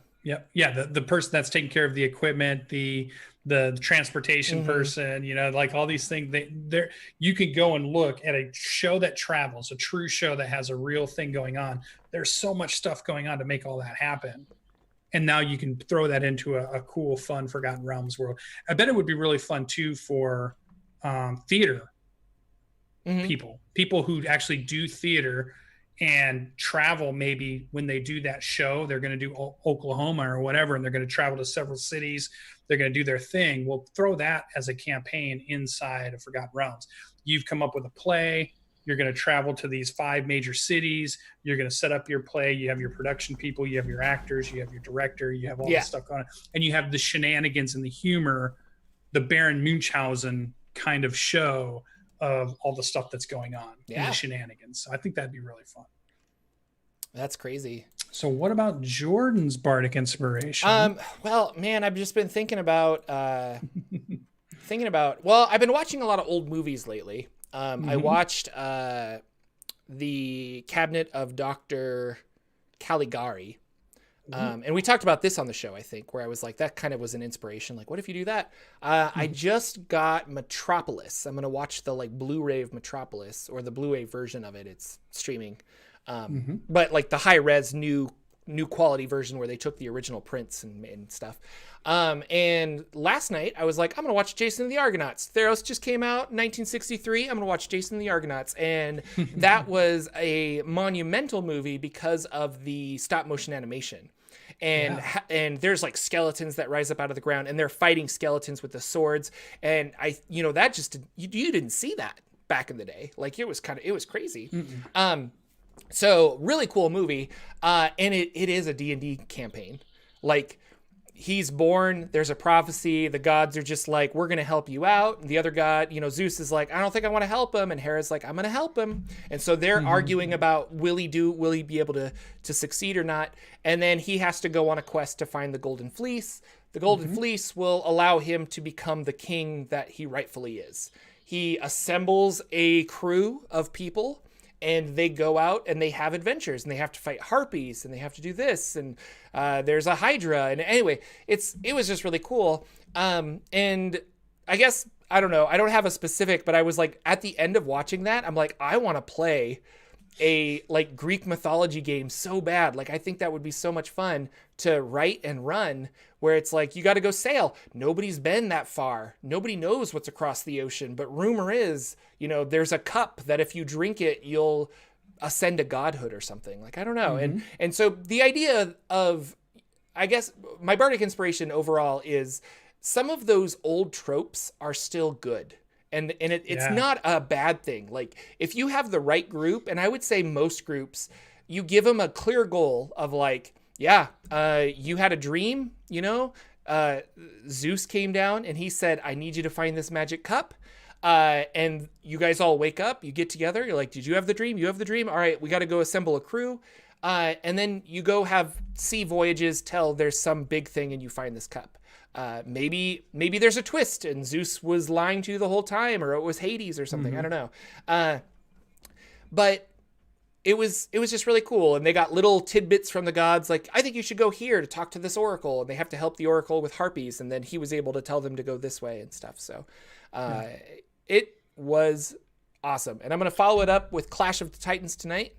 Yeah, the person that's taking care of the equipment, the transportation person, like all these things, you can go and look at a show that travels, a true show that has a real thing going on. There's so much stuff going on to make all that happen. And now you can throw that into a cool, fun, Forgotten Realms world. I bet it would be really fun too for theater people who actually do theater and travel. Maybe when they do that show, they're going to do Oklahoma or whatever, and they're going to travel to several cities. They're going to do their thing. We'll throw that as a campaign inside of Forgotten Realms. You've come up with a play. You're going to travel to these 5 major cities. You're going to set up your play. You have your production people. You have your actors. You have your director. You have all this stuff going on. And you have the shenanigans and the humor, the Baron Munchausen kind of show of all the stuff that's going on in the shenanigans. So I think that'd be really fun. That's crazy. So what about Jordan's Bardic Inspiration? Well, man, I've just been thinking about, well, I've been watching a lot of old movies lately. I watched the Cabinet of Dr. Caligari. And we talked about this on the show, I think, where I was like, that kind of was an inspiration. Like, what if you do that? I just got Metropolis. I'm going to watch the Blu-ray of Metropolis, or the Blu-ray version of it. It's streaming. But like the high res new quality version where they took the original prints and stuff. And last night I was like, I'm going to watch Jason and the Argonauts. Theros just came out in 1963. I'm going to watch Jason and the Argonauts. And that was a monumental movie because of the stop motion animation. And there's like skeletons that rise up out of the ground, and they're fighting skeletons with the swords. And that just, you didn't see that back in the day. Like it was crazy. So really cool movie. And it is a D&D campaign. Like, he's born, there's a prophecy, the gods are just like, we're going to help you out. And the other god, Zeus is like, I don't think I want to help him. And Hera's like, I'm going to help him. And so they're arguing about, will he be able to succeed or not? And then he has to go on a quest to find the Golden Fleece. The Golden Fleece will allow him to become the king that he rightfully is. He assembles a crew of people, and they go out and they have adventures, and they have to fight harpies, and they have to do this, and there's a hydra. And anyway, it was just really cool. And I guess, I don't know, I don't have a specific, but I was like, at the end of watching that, I'm like, I want to play a Greek mythology game so bad. Like, I think that would be so much fun to write and run, where it's like, you got to go sail. Nobody's been that far. Nobody knows what's across the ocean, but rumor is, there's a cup that if you drink it, you'll ascend to godhood or something. Like, I don't know. And so the idea of, I guess my Bardic Inspiration overall is, some of those old tropes are still good. And it's not a bad thing. Like, if you have the right group, and I would say most groups, you give them a clear goal of like, you had a dream, Zeus came down and he said, I need you to find this magic cup. And you guys all wake up, you get together, you're like, did you have the dream? You have the dream? All right, we got to go assemble a crew. And then you go have sea voyages till there's some big thing and you find this cup. Maybe there's a twist and Zeus was lying to you the whole time, or it was Hades or something. I don't know. But it was just really cool. And they got little tidbits from the gods. Like, I think you should go here to talk to this oracle. And they have to help the oracle with harpies. And then he was able to tell them to go this way and stuff. So it was awesome. And I'm going to follow it up with Clash of the Titans tonight.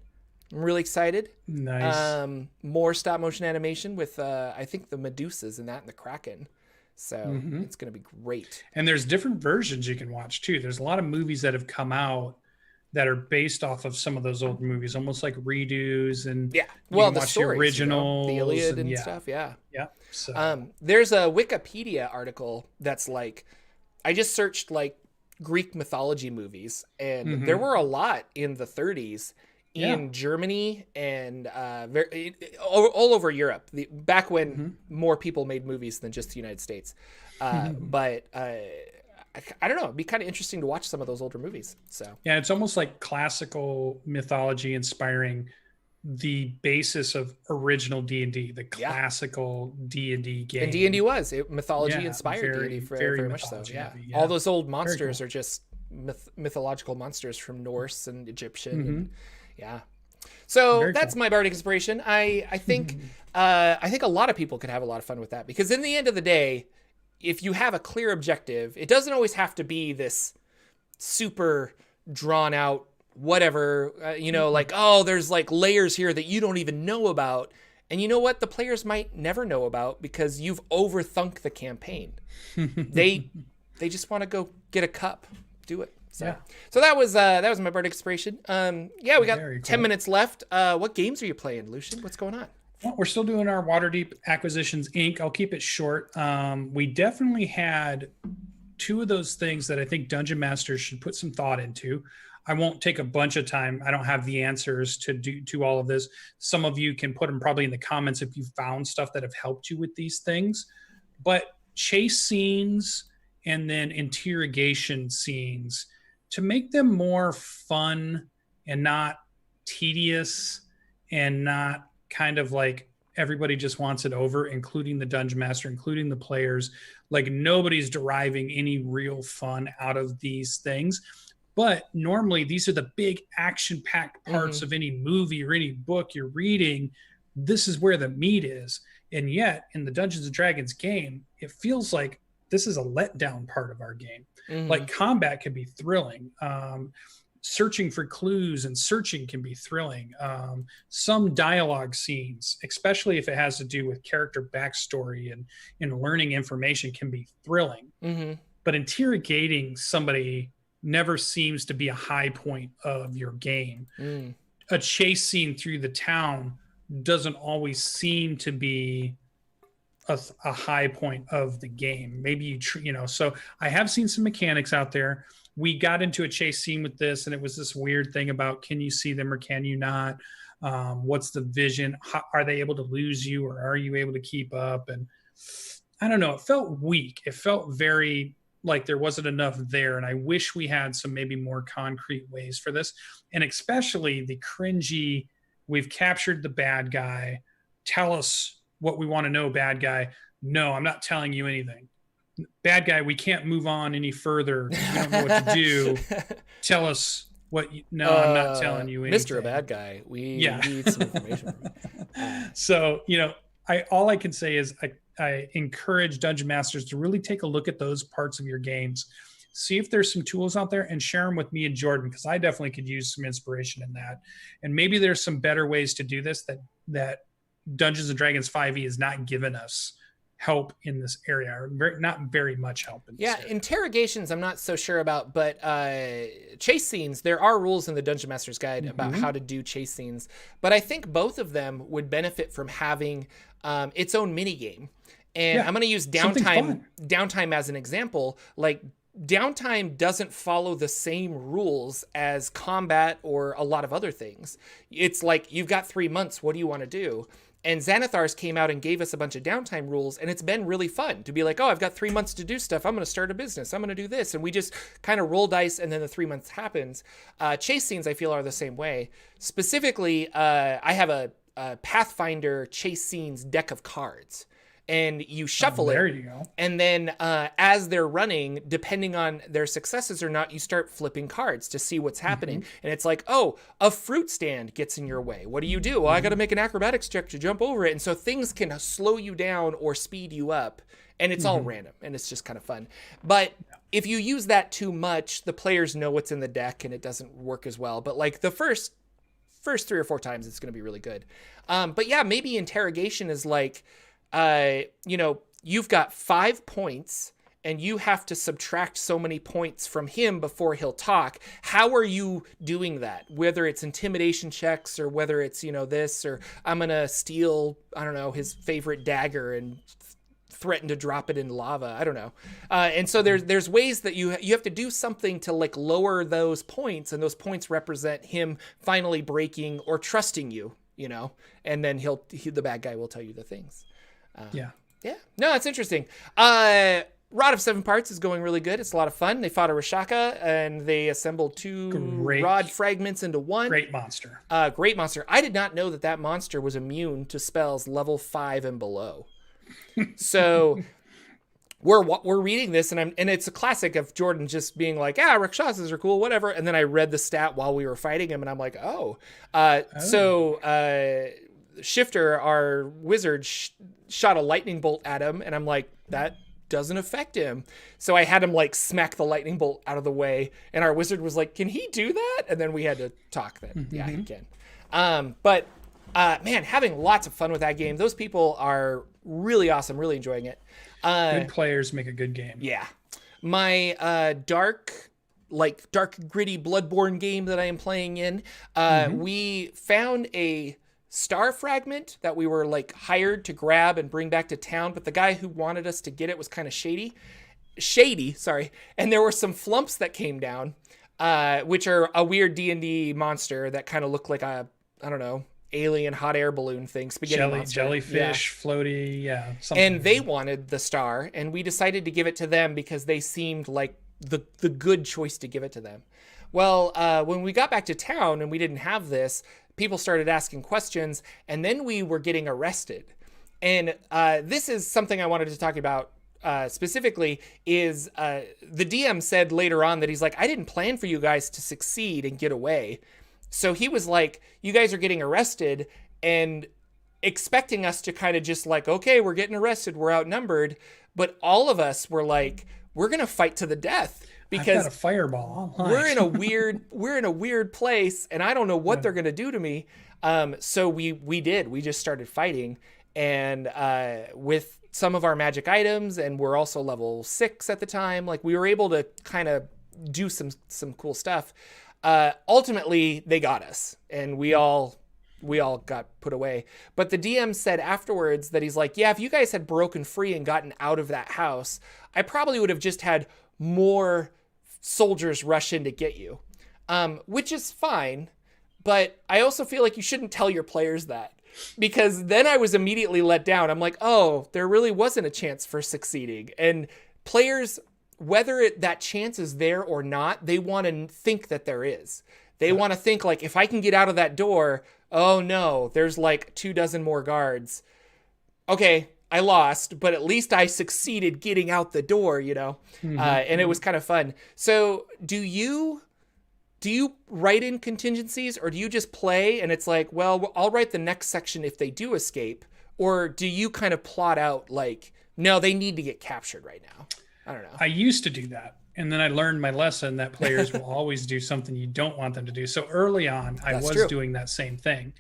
I'm really excited. Nice. More stop motion animation with, I think, the Medusas and that and the Kraken. So it's going to be great. And there's different versions you can watch too. There's a lot of movies that have come out that are based off of some of those old movies, almost like redos. And well, the stories, originals, the Iliad and stuff. Yeah. So. There's a Wikipedia article that's like, I just searched like Greek mythology movies, and there were a lot in the 30s. In Germany and all over Europe, back when more people made movies than just the United States. But I don't know. It'd be kind of interesting to watch some of those older movies. So yeah, it's almost like classical mythology inspiring the basis of original D&D, the classical D&D game. And D&D was mythology inspired D&D very much so. Yeah. All those old monsters are just mythological monsters from Norse and Egyptian. And, so that's my Bardic Inspiration. I think a lot of people could have a lot of fun with that, because in the end of the day, if you have a clear objective, it doesn't always have to be this super drawn out whatever, like, oh, there's like layers here that you don't even know about. And you know what? The players might never know about because you've overthunk the campaign. They just want to go get a cup. Do it. So that was my Bardic Inspiration. We got 10 minutes left. What games are you playing, Lucian? What's going on? Well, we're still doing our Waterdeep Acquisitions Inc. I'll keep it short. We definitely had two of those things that I think Dungeon Masters should put some thought into. I won't take a bunch of time. I don't have the answers to all of this. Some of you can put them probably in the comments if you found stuff that have helped you with these things. But chase scenes and then interrogation scenes, to make them more fun and not tedious and not kind of like everybody just wants it over, including the Dungeon Master, including the players. Like, nobody's deriving any real fun out of these things. But normally these are the big action-packed parts of any movie or any book you're reading. This is where the meat is. And yet in the Dungeons and Dragons game, it feels like this is a letdown part of our game. Like, combat can be thrilling. Searching for clues and searching can be thrilling. Some dialogue scenes, especially if it has to do with character backstory and learning information, can be thrilling. But interrogating somebody never seems to be a high point of your game. A chase scene through the town doesn't always seem to be a high point of the game. Maybe so I have seen some mechanics out there. We got into a chase scene with this, and it was this weird thing about, can you see them or can you not? What's the vision? Are they able to lose you, or are you able to keep up? And I don't know, it felt weak. It felt very like there wasn't enough there. And I wish we had some maybe more concrete ways for this. And especially the cringy, we've captured the bad guy. Tell us what we want to know, bad guy. No, I'm not telling you anything. Bad guy, we can't move on any further. We don't know what to do. Tell us what you... No, I'm not telling you anything. Mr. Bad Guy, we need some information from you. So, all I can say is I encourage Dungeon Masters to really take a look at those parts of your games. See if there's some tools out there and share them with me and Jordan, because I definitely could use some inspiration in that. And maybe there's some better ways to do this that Dungeons and Dragons 5e has not given us help in this area, or not very much help in this area. Interrogations I'm not so sure about, but chase scenes, there are rules in the Dungeon Master's Guide about how to do chase scenes, but I think both of them would benefit from having its own mini game. And I'm going to use downtime as an example. Like, downtime doesn't follow the same rules as combat or a lot of other things. It's like, you've got 3 months. What do you want to do? And Xanathars came out and gave us a bunch of downtime rules, and it's been really fun to be like, oh, I've got 3 months to do stuff. I'm going to start a business. I'm going to do this. And we just kind of roll dice, and then the 3 months happens. Chase scenes, I feel, are the same way. Specifically, I have a Pathfinder Chase Scenes deck of cards. And you shuffle it. There you go. And then as they're running, depending on their successes or not, you start flipping cards to see what's happening. And it's like, oh, a fruit stand gets in your way. What do you do? Well, I got to make an acrobatics check to jump over it. And so things can slow you down or speed you up. And it's all random. And it's just kind of fun. But if you use that too much, the players know what's in the deck and it doesn't work as well. But like the first 3 or 4 times, it's going to be really good. But yeah, maybe interrogation is like, you've got 5 points and you have to subtract so many points from him before he'll talk. How are you doing that? Whether it's intimidation checks or whether it's, this, or I'm going to steal, I don't know, his favorite dagger and threaten to drop it in lava. I don't know. And so there's ways that you have to do something to like lower those points, and those points represent him finally breaking or trusting you, and then the bad guy will tell you the things. Yeah. No, it's interesting. Rod of 7 Parts is going really good. It's a lot of fun. They fought a Rashaka and they assembled 2 rod fragments into 1. Great monster. Great monster. I did not know that monster was immune to spells level 5 and below. So we're reading this and it's a classic of Jordan just being like, Rakshasas are cool, whatever. And then I read the stat while we were fighting him and I'm like, So Shifter, our wizard, shot a lightning bolt at him, and I'm like, that doesn't affect him. So I had him like smack the lightning bolt out of the way, and our wizard was like, can he do that? And then we had to talk then. Yeah, he can. But man, having lots of fun with that game. Those people are really awesome, really enjoying it. Good players make a good game. Yeah. My dark gritty Bloodborne game that I am playing in, we found a star fragment that we were like hired to grab and bring back to town, but the guy who wanted us to get it was kind of shady, and there were some flumps that came down, which are a weird D&D monster that kind of look like a, I don't know, alien hot air balloon thing, jellyfish, floaty, something. And they wanted the star, and we decided to give it to them because they seemed like the good choice to give it to them. Well, when we got back to town and we didn't have this, people started asking questions, and then we were getting arrested. And this is something I wanted to talk about specifically is the DM said later on that he's like, I didn't plan for you guys to succeed and get away. So he was like, you guys are getting arrested, and expecting us to kind of just like, okay, we're getting arrested, we're outnumbered. But all of us were like, we're going to fight to the death. Because I've got a fireball. we're in a weird place, and I don't know what they're gonna do to me. So we just started fighting, and with some of our magic items, and we're also level 6 at the time. Like we were able to kind of do some cool stuff. Ultimately, they got us, and we all got put away. But the DM said afterwards that he's like, yeah, if you guys had broken free and gotten out of that house, I probably would have just had more soldiers rush in to get you, which is fine. But I also feel like you shouldn't tell your players that, because then I was immediately let down. I'm like, oh, there really wasn't a chance for succeeding. And players, whether that chance is there or not, they want to think that there is. They want to think like, if I can get out of that door, oh no, there's like 24 more guards. Okay, I lost, but at least I succeeded getting out the door, and it was kind of fun. So do you write in contingencies, or do you just play and it's like, well, I'll write the next section if they do escape? Or do you kind of plot out like, no, they need to get captured right now? I don't know. I used to do that. And then I learned my lesson that players will always do something you don't want them to do. So early on, I was doing that same thing.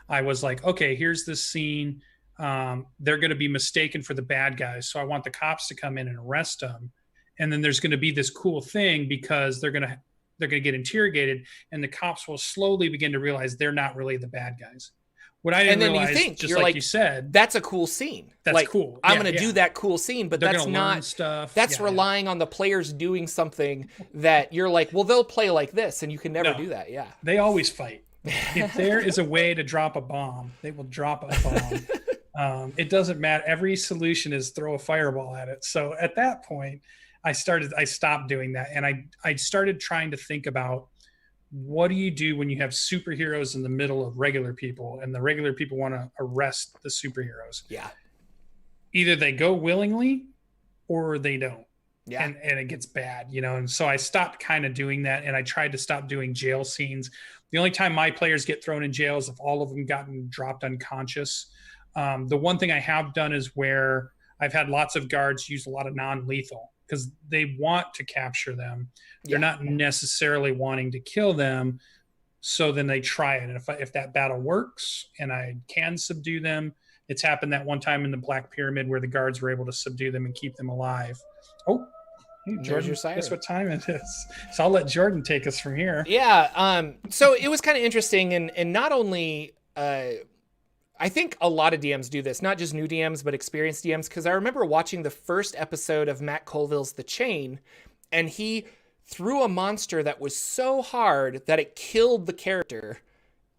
I was like, okay, here's this scene. They're going to be mistaken for the bad guys. So I want the cops to come in and arrest them. And then there's going to be this cool thing because they're going to get interrogated, and the cops will slowly begin to realize they're not really the bad guys. What I didn't realize, you think, just like you said, that's a cool scene. That's like, cool. I'm going to do that cool scene, but that's not stuff. That's relying on the players doing something that you're like, well, they'll play like this, and you can never do that. Yeah. They always fight. If there is a way to drop a bomb, they will drop a bomb. It doesn't matter. Every solution is throw a fireball at it. So at that point, I stopped doing that. And I started trying to think about what do you do when you have superheroes in the middle of regular people and the regular people want to arrest the superheroes? Yeah. Either they go willingly or they don't. Yeah. And it gets bad, you know? And so I stopped kind of doing that. And I tried to stop doing jail scenes. The only time my players get thrown in jail is if all of them gotten dropped unconscious. The one thing I have done is where I've had lots of guards use a lot of non-lethal because they want to capture them. They're not necessarily wanting to kill them. So then they try it. And if that battle works and I can subdue them, it's happened that one time in the Black Pyramid where the guards were able to subdue them and keep them alive. Oh, hey, Jordan, guess what time it is? So I'll let Jordan take us from here. Yeah. So it was kind of interesting. And not only, I think a lot of DMs do this, not just new DMs, but experienced DMs. Because I remember watching the first episode of Matt Colville's The Chain, and he threw a monster that was so hard that it killed the character.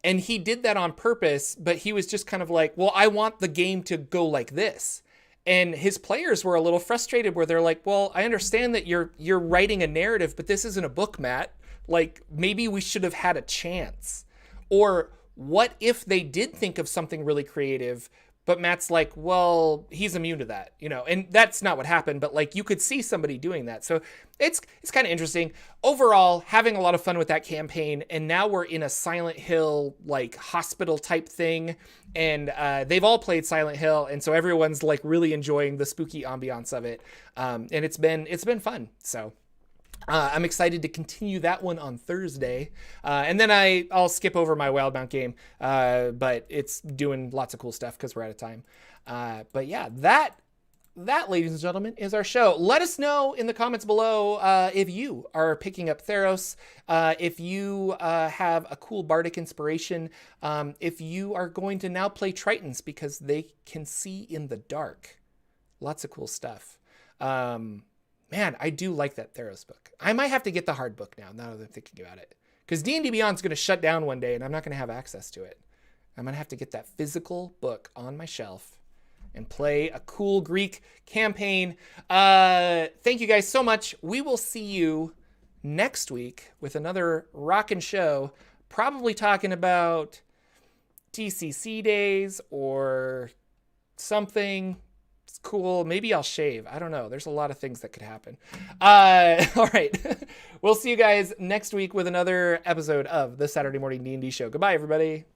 And he did that on purpose, but he was just kind of like, well, I want the game to go like this. And his players were a little frustrated where they're like, well, I understand that you're writing a narrative, but this isn't a book, Matt. Like, maybe we should have had a chance. Or what if they did think of something really creative, but Matt's like, well, he's immune to that, you know, and that's not what happened, but like you could see somebody doing that. So it's kind of interesting. Overall, having a lot of fun with that campaign. And now we're in a Silent Hill, like hospital type thing. And they've all played Silent Hill. And so everyone's like really enjoying the spooky ambiance of it. And it's been fun. So I'm excited to continue that one on Thursday. And then I'll skip over my Wildmount game. But it's doing lots of cool stuff because we're out of time. But yeah, that, ladies and gentlemen, is our show. Let us know in the comments below if you are picking up Theros, if you have a cool Bardic Inspiration, if you are going to now play Tritons because they can see in the dark. Lots of cool stuff. Man, I do like that Theros book. I might have to get the hard book now that I'm thinking about it. Because D&D Beyond's going to shut down one day and I'm not going to have access to it. I'm going to have to get that physical book on my shelf and play a cool Greek campaign. Thank you guys so much. We will see you next week with another rockin' show, probably talking about TCC days or something. It's cool. Maybe I'll shave. I don't know. There's a lot of things that could happen. All right. We'll see you guys next week with another episode of the Saturday Morning D&D Show. Goodbye, everybody.